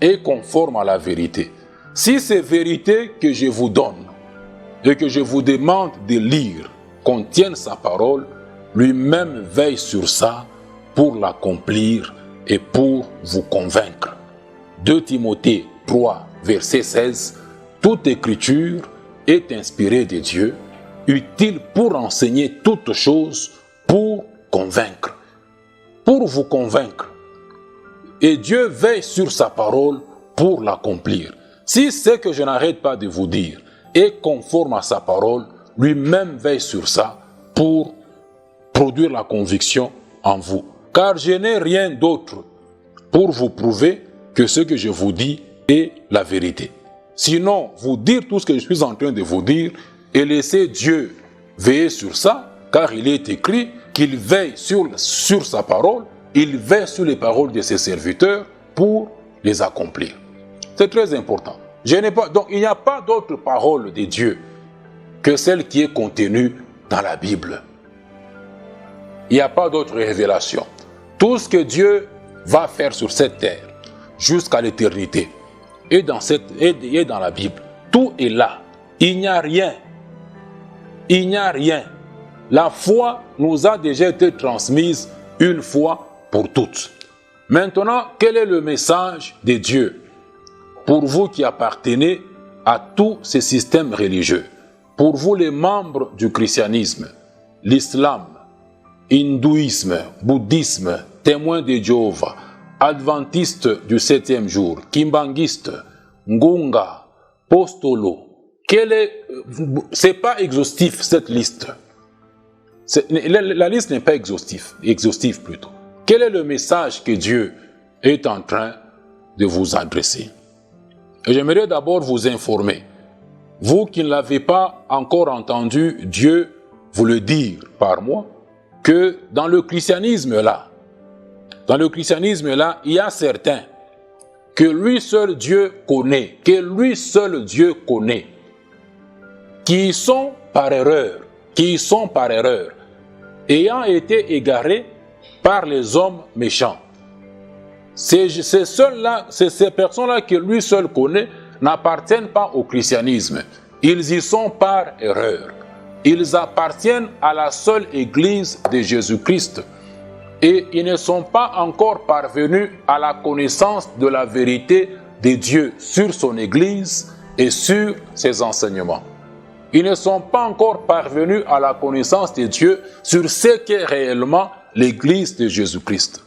est conforme à la vérité, si ces vérités que je vous donne et que je vous demande de lire contiennent sa parole, lui-même veille sur ça pour l'accomplir et pour vous convaincre. 2 Timothée 3, verset 16, toute écriture est inspirée de Dieu, utile pour enseigner toutes choses, pour convaincre. Pour vous convaincre. Et Dieu veille sur sa parole pour l'accomplir. Si ce que je n'arrête pas de vous dire est conforme à sa parole, lui-même veille sur ça pour produire la conviction en vous. Car je n'ai rien d'autre pour vous prouver que ce que je vous dis est la vérité. Sinon, vous dire tout ce que je suis en train de vous dire et laisser Dieu veiller sur ça, car il est écrit qu'il veille sur sa parole, il veille sur les paroles de ses serviteurs pour les accomplir. C'est très important. Donc, il n'y a pas d'autre parole de Dieu que celle qui est contenue dans la Bible. Il n'y a pas d'autre révélation. Tout ce que Dieu va faire sur cette terre jusqu'à l'éternité est dans la Bible. Tout est là. Il n'y a rien. Il n'y a rien. La foi nous a déjà été transmise une fois pour toutes. Maintenant, quel est le message de Dieu pour vous qui appartenez à tous ces systèmes religieux? Pour vous les membres du christianisme, l'islam, hindouisme, bouddhisme, témoins de Jéhovah, adventistes du 7e jour, kimbanguistes, ngunga, postolo, c'est pas exhaustif cette liste. La liste n'est pas exhaustive plutôt. Quel est le message que Dieu est en train de vous adresser? Et j'aimerais d'abord vous informer, vous qui ne l'avez pas encore entendu Dieu vous le dire par moi, que dans le christianisme là, il y a certains que lui seul Dieu connaît, qui sont par erreur, ayant été égarés par les hommes méchants. Ces personnes-là que lui seul connaît n'appartiennent pas au christianisme. Ils y sont par erreur. Ils appartiennent à la seule Église de Jésus-Christ. Et ils ne sont pas encore parvenus à la connaissance de la vérité de Dieu sur son Église et sur ses enseignements. Ils ne sont pas encore parvenus à la connaissance de Dieu sur ce qu'est réellement l'Église de Jésus-Christ.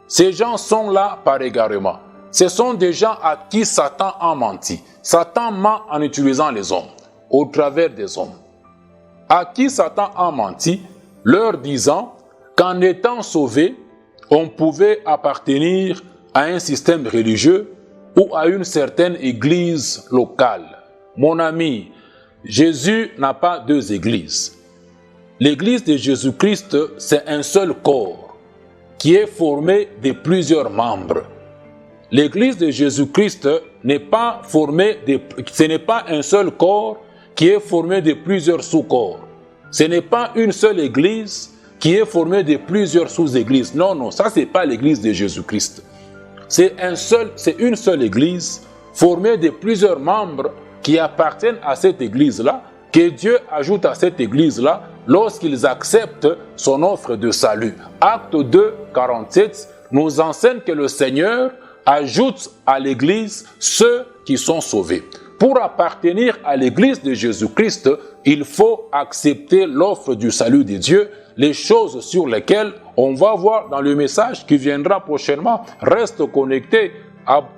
Ces gens sont là par égarement. Ce sont des gens à qui Satan a menti. Satan ment en utilisant les hommes, au travers des hommes. À qui Satan a menti, leur disant qu'en étant sauvés, on pouvait appartenir à un système religieux ou à une certaine église locale. Mon ami, Jésus n'a pas 2 églises. L'église de Jésus-Christ, c'est un seul corps qui est formé de plusieurs membres. L'église de Jésus-Christ ce n'est pas un seul corps qui est formé de plusieurs sous-corps. Ce n'est pas une seule église qui est formée de plusieurs sous-églises. Non, ça c'est pas l'église de Jésus-Christ. C'est une seule église formée de plusieurs membres qui appartiennent à cette église-là, que Dieu ajoute à cette église-là lorsqu'ils acceptent son offre de salut. Acte 2, 47 nous enseigne que le Seigneur ajoute à l'église ceux qui sont sauvés. pour appartenir à l'Église de Jésus-Christ, il faut accepter l'offre du salut de Dieu, les choses sur lesquelles on va voir dans le message qui viendra prochainement. Reste connecté,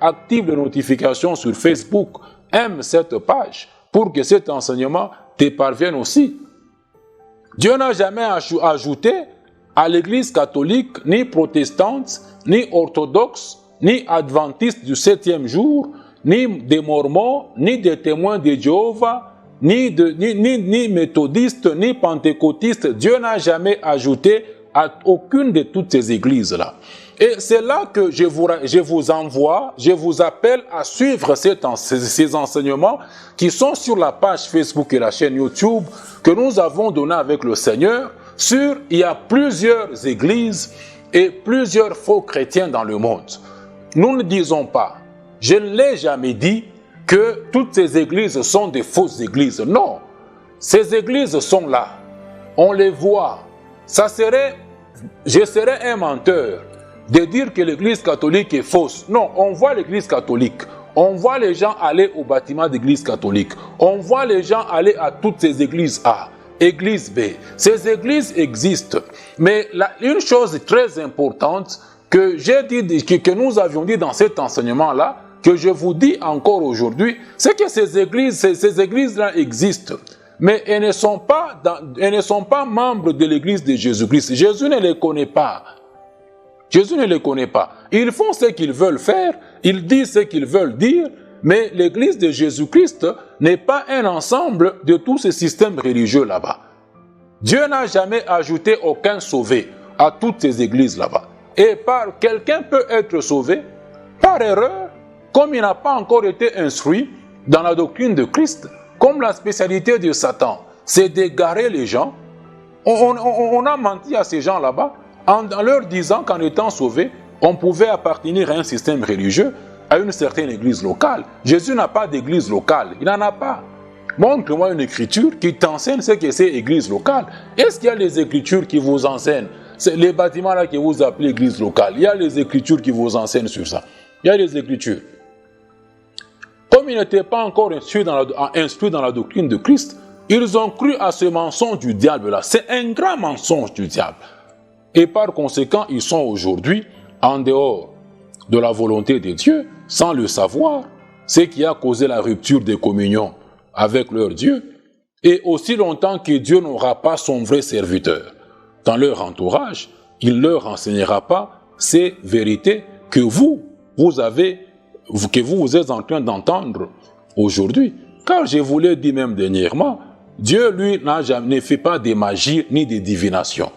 active les notifications sur Facebook, aime cette page pour que cet enseignement te parvienne aussi. Dieu n'a jamais ajouté à l'Église catholique, ni protestante, ni orthodoxe, ni adventiste du 7e jour, ni des mormons, ni des témoins de Jéhovah, ni méthodistes, ni pentecôtistes. Dieu n'a jamais ajouté à aucune de toutes ces églises-là. Et c'est là que je vous appelle à suivre ces enseignements qui sont sur la page Facebook et la chaîne YouTube que nous avons donnée avec le Seigneur. Il y a plusieurs églises et plusieurs faux chrétiens dans le monde. Nous ne disons pas, je ne l'ai jamais dit, que toutes ces églises sont des fausses églises. Non, ces églises sont là. On les voit. Je serais un menteur de dire que l'église catholique est fausse. Non, on voit l'église catholique. On voit les gens aller au bâtiment d'église catholique. On voit les gens aller à toutes ces églises A, église B. Ces églises existent. Mais une chose très importante que nous avions dit dans cet enseignement-là, que je vous dis encore aujourd'hui, c'est que ces églises-là existent. Mais elles ne sont pas membres de l'église de Jésus-Christ. Jésus ne les connaît pas. Jésus ne les connaît pas. Ils font ce qu'ils veulent faire, ils disent ce qu'ils veulent dire, mais l'église de Jésus-Christ n'est pas un ensemble de tous ces systèmes religieux là-bas. Dieu n'a jamais ajouté aucun sauvé à toutes ces églises là-bas. Et quelqu'un peut être sauvé par erreur, comme il n'a pas encore été instruit dans la doctrine de Christ, comme la spécialité de Satan, c'est d'égarer les gens. On a menti à ces gens là-bas en leur disant qu'en étant sauvés, on pouvait appartenir à un système religieux, à une certaine église locale. Jésus n'a pas d'église locale, il n'en a pas. Montre-moi une écriture qui t'enseigne ce que c'est église locale. Est-ce qu'il y a les écritures qui vous enseignent? C'est les bâtiments là que vous appelez église locale. Il y a les écritures qui vous enseignent sur ça. Il y a les écritures. Comme ils n'étaient pas encore instruits dans la doctrine de Christ, ils ont cru à ce mensonge du diable là. C'est un grand mensonge du diable. Et par conséquent, ils sont aujourd'hui en dehors de la volonté de Dieu, sans le savoir, ce qui a causé la rupture des communions avec leur Dieu. Et aussi longtemps que Dieu n'aura pas son vrai serviteur dans leur entourage, il ne leur enseignera pas ces vérités que vous êtes en train d'entendre aujourd'hui. Car je vous l'ai dit même dernièrement, Dieu, lui, ne fait pas de magie ni de divination.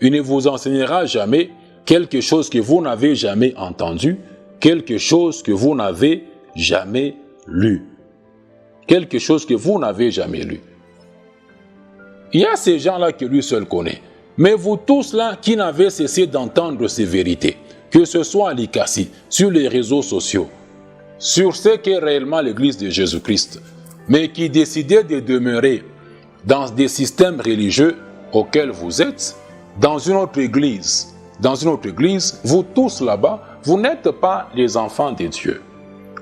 Il ne vous enseignera jamais quelque chose que vous n'avez jamais entendu, quelque chose que vous n'avez jamais lu. Quelque chose que vous n'avez jamais lu. Il y a ces gens-là que lui seul connaît. Mais vous tous là qui n'avez cessé d'entendre ces vérités, que ce soit à l'ICACI, sur les réseaux sociaux, sur ce qu'est réellement l'Église de Jésus-Christ, mais qui décidez de demeurer dans des systèmes religieux auxquels vous êtes, dans une autre église, vous tous là-bas, vous n'êtes pas les enfants de Dieu.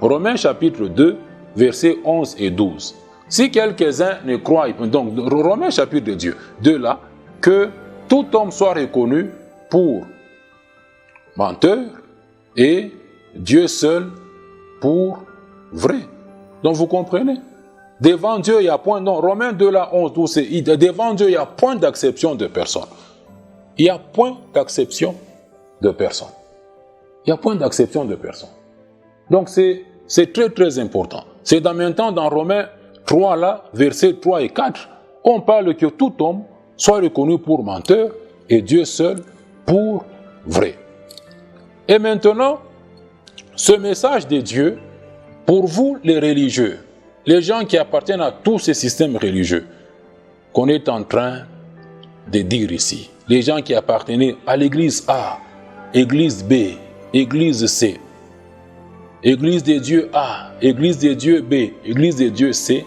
Romains chapitre 2, versets 11 et 12. Si quelques-uns ne croient, donc Romains chapitre 2 là, que tout homme soit reconnu pour menteur et Dieu seul pour vrai. Donc vous comprenez? Devant Dieu, il y a point, non, Romains 2 là, 11, 12, devant Dieu, il y a point d'acception de personne. Il y a point d'acception de personne. Il y a point d'acception de personne. Donc c'est très très important. C'est maintenant dans Romains 3 là, versets 3 et 4, on parle que tout homme soit reconnu pour menteur et Dieu seul pour vrai. Et maintenant, ce message de Dieu, pour vous les religieux, les gens qui appartiennent à tous ces systèmes religieux, qu'on est en train de dire ici, les gens qui appartenaient à l'église A, église B, église C, église de Dieu A, église de Dieu B, église de Dieu C,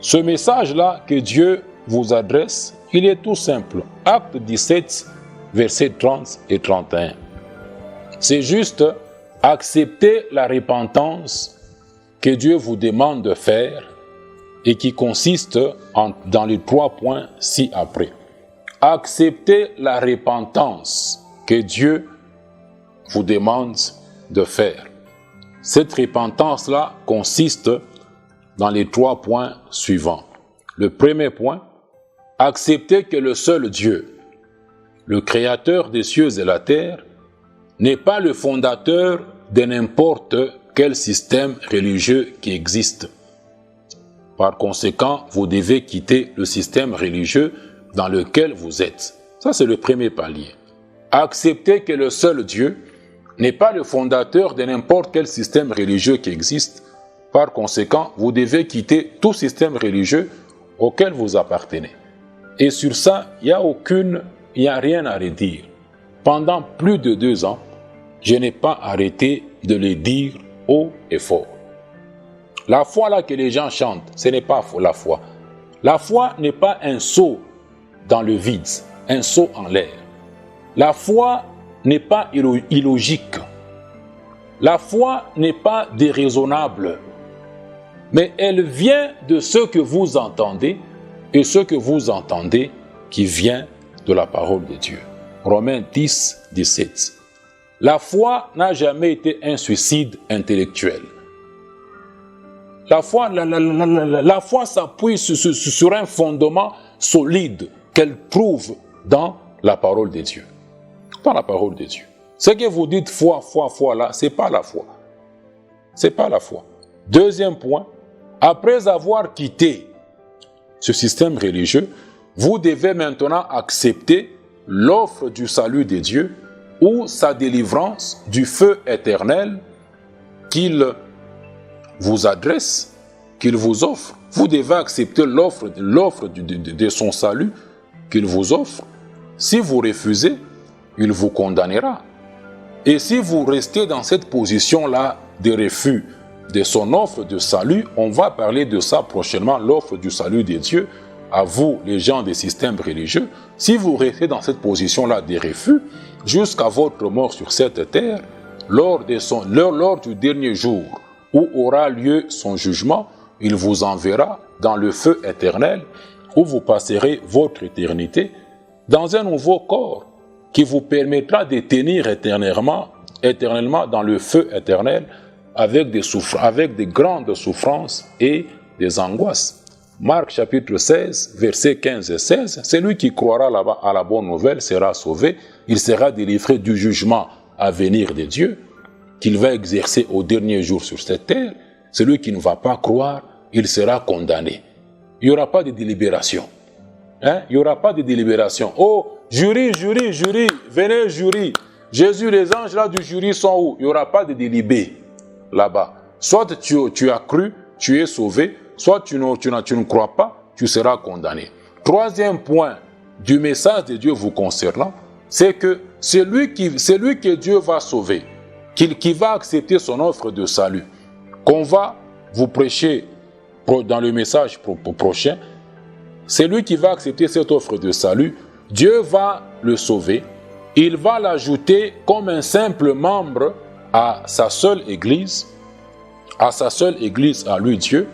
ce message-là que Dieu vous adresse, il est tout simple. Acte 17, versets 30 et 31. C'est juste accepter la repentance que Dieu vous demande de faire et qui consiste dans les 3 points ci-après. Acceptez la repentance que Dieu vous demande de faire. Cette repentance-là consiste dans les 3 points suivants. Le premier point, acceptez que le seul Dieu, le créateur des cieux et la terre, n'est pas le fondateur de n'importe quel système religieux qui existe. Par conséquent, vous devez quitter le système religieux dans lequel vous êtes. Ça, c'est le premier palier. Acceptez que le seul Dieu n'est pas le fondateur de n'importe quel système religieux qui existe. Par conséquent, vous devez quitter tout système religieux auquel vous appartenez. Et sur ça, il n'y a rien à redire. Pendant plus de 2 ans, je n'ai pas arrêté de le dire haut et fort. La foi là que les gens chantent, ce n'est pas la foi. La foi n'est pas un saut dans le vide, un saut en l'air. La foi n'est pas illogique. La foi n'est pas déraisonnable. Mais elle vient de ce que vous entendez, et ce que vous entendez qui vient de la parole de Dieu. Romains 10, 17. La foi n'a jamais été un suicide intellectuel. La foi s'appuie sur un fondement solide qu'elle trouve dans la parole de Dieu. Dans la parole de Dieu. Ce que vous dites foi là, ce n'est pas la foi. Ce n'est pas la foi. Deuxième point, après avoir quitté ce système religieux, vous devez maintenant accepter l'offre du salut de Dieu ou sa délivrance du feu éternel qu'il vous adresse, qu'il vous offre. Vous devez accepter l'offre de son salut qu'il vous offre. Si vous refusez, il vous condamnera. Et si vous restez dans cette position-là de refus de son offre de salut, on va parler de ça prochainement, l'offre du salut de Dieu, à vous, les gens des systèmes religieux. Si vous restez dans cette position-là de refus, jusqu'à votre mort sur cette terre, lors du dernier jour où aura lieu son jugement, il vous enverra dans le feu éternel, où vous passerez votre éternité, dans un nouveau corps qui vous permettra de tenir éternellement dans le feu éternel, avec des grandes souffrances et des angoisses. Marc chapitre 16, versets 15 et 16, celui qui croira là-bas à la bonne nouvelle sera sauvé, il sera délivré du jugement à venir de Dieu, qu'il va exercer au dernier jour sur cette terre. Celui qui ne va pas croire, il sera condamné. Il n'y aura pas de délibération. Il n'y aura pas de délibération. Oh, jury, venez jury. Jésus, les anges là du jury sont où? Il n'y aura pas de délibé là-bas. Soit tu as cru, tu es sauvé, soit tu ne crois pas, tu seras condamné. Troisième point du message de Dieu vous concernant, c'est que celui que Dieu va sauver, qui va accepter son offre de salut, qu'on va vous prêcher dans le message prochain, celui qui va accepter cette offre de salut, Dieu va le sauver, il va l'ajouter comme un simple membre à sa seule église, à lui Dieu.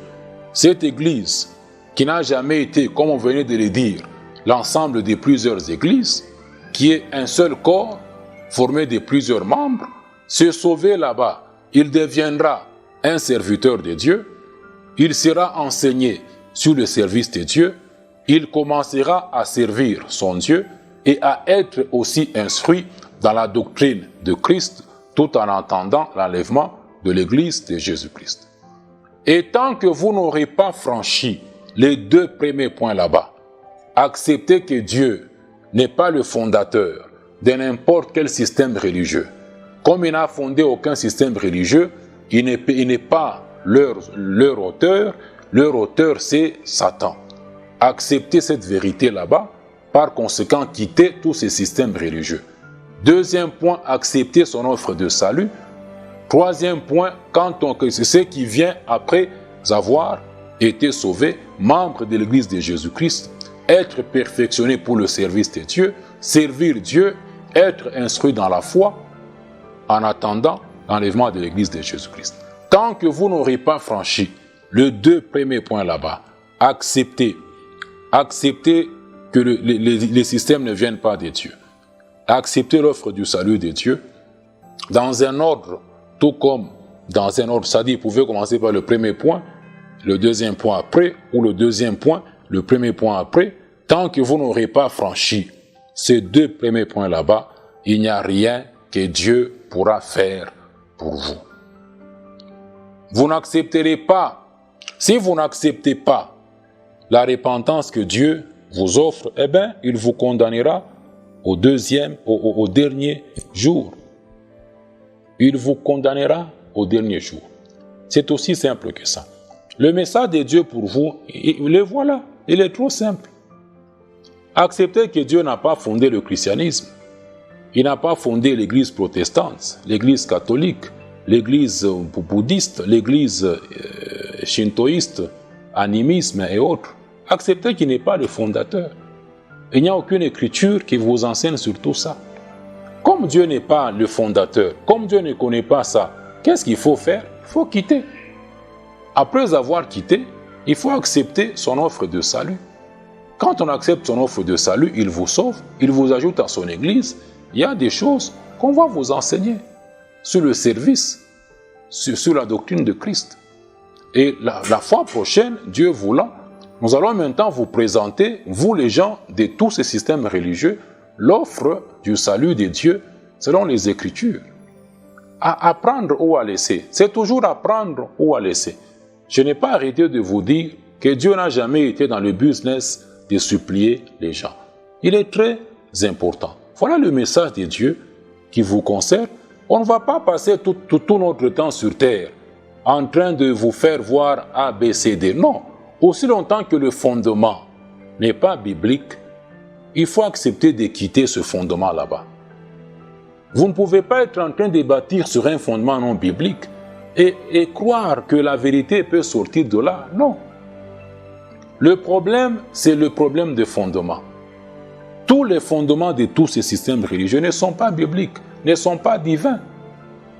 Cette église qui n'a jamais été, comme on venait de le dire, l'ensemble de plusieurs églises, qui est un seul corps formé de plusieurs membres, se sauver là-bas, il deviendra un serviteur de Dieu, il sera enseigné sur le service de Dieu, il commencera à servir son Dieu et à être aussi instruit dans la doctrine de Christ, tout en entendant l'enlèvement de l'Église de Jésus-Christ. Et tant que vous n'aurez pas franchi les 2 premiers points là-bas, acceptez que Dieu n'est pas le fondateur de n'importe quel système religieux. Comme il n'a fondé aucun système religieux, il n'est pas leur auteur. Leur auteur, c'est Satan. Acceptez cette vérité là-bas, par conséquent, quittez tous ces systèmes religieux. Deuxième point, accepter son offre de salut. Troisième point, c'est ce qui vient après avoir été sauvé, membre de l'Église de Jésus-Christ, être perfectionné pour le service de Dieu, servir Dieu, être instruit dans la foi, en attendant l'enlèvement de l'Église de Jésus-Christ. Tant que vous n'aurez pas franchi les 2 premiers points là-bas, acceptez que les systèmes ne viennent pas de Dieu. Acceptez l'offre du salut de Dieu dans un ordre, tout comme dans un ordre. C'est-à-dire, vous pouvez commencer par le premier point, le deuxième point après, ou le deuxième point, le premier point après. Tant que vous n'aurez pas franchi ces 2 premiers points là-bas, il n'y a rien que Dieu pourra faire pour vous. Vous n'accepterez pas. Si vous n'acceptez pas la repentance que Dieu vous offre, eh bien, il vous condamnera au dernier jour. Il vous condamnera au dernier jour. C'est aussi simple que ça. Le message de Dieu pour vous, le voilà. Il est trop simple. Acceptez que Dieu n'a pas fondé le christianisme. Il n'a pas fondé l'église protestante, l'église catholique, l'église bouddhiste, l'église shintoïste, animisme et autres. Acceptez qu'il n'est pas le fondateur. Il n'y a aucune écriture qui vous enseigne sur tout ça. Comme Dieu n'est pas le fondateur, comme Dieu ne connaît pas ça, qu'est-ce qu'il faut faire? Il faut quitter. Après avoir quitté, il faut accepter son offre de salut. Quand on accepte son offre de salut, il vous sauve, il vous ajoute à son église. Il y a des choses qu'on va vous enseigner sur le service, sur la doctrine de Christ. Et la fois prochaine, Dieu voulant, nous allons maintenant vous présenter, vous les gens de tous ces systèmes religieux, l'offre du salut de Dieu selon les Écritures. À apprendre ou à laisser. C'est toujours apprendre ou à laisser. Je n'ai pas arrêté de vous dire que Dieu n'a jamais été dans le business de supplier les gens. Il est très important. Voilà le message de Dieu qui vous concerne. On ne va pas passer tout notre temps sur terre en train de vous faire voir A, B, C, D. Non. Aussi longtemps que le fondement n'est pas biblique, il faut accepter de quitter ce fondement là-bas. Vous ne pouvez pas être en train de bâtir sur un fondement non biblique et croire que la vérité peut sortir de là. Non. Le problème, c'est le problème de fondement. Tous les fondements de tous ces systèmes religieux ne sont pas bibliques, ne sont pas divins.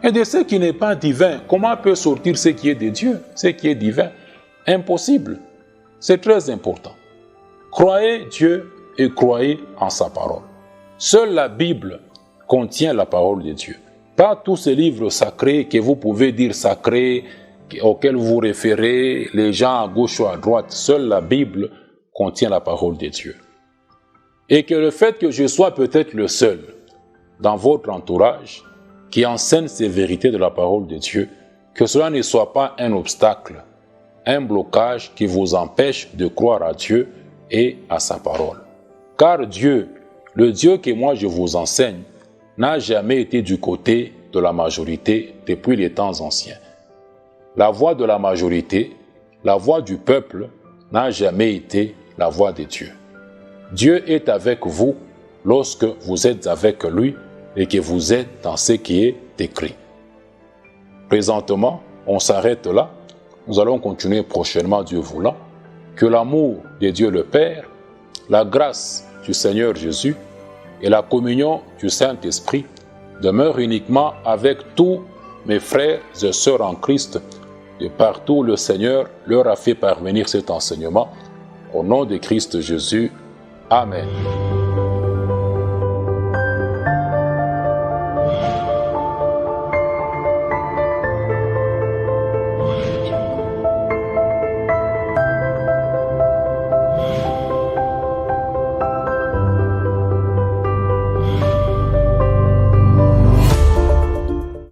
Et de ce qui n'est pas divin, comment peut sortir ce qui est de Dieu, ce qui est divin? Impossible. C'est très important. Croyez Dieu et croyez en sa parole. Seule la Bible contient la parole de Dieu. Pas tous ces livres sacrés que vous pouvez dire sacrés, auxquels vous référez, les gens à gauche ou à droite. Seule la Bible contient la parole de Dieu. Et que le fait que je sois peut-être le seul dans votre entourage qui enseigne ces vérités de la parole de Dieu, que cela ne soit pas un obstacle, un blocage qui vous empêche de croire à Dieu et à sa parole. Car Dieu, le Dieu que moi je vous enseigne, n'a jamais été du côté de la majorité depuis les temps anciens. La voix de la majorité, la voix du peuple, n'a jamais été la voix de Dieu. Dieu est avec vous lorsque vous êtes avec lui et que vous êtes dans ce qui est écrit. Présentement, on s'arrête là. Nous allons continuer prochainement, Dieu voulant. Que l'amour de Dieu le Père, la grâce du Seigneur Jésus et la communion du Saint-Esprit demeurent uniquement avec tous mes frères et sœurs en Christ. De partout, le Seigneur leur a fait parvenir cet enseignement. Au nom de Christ Jésus. Amen.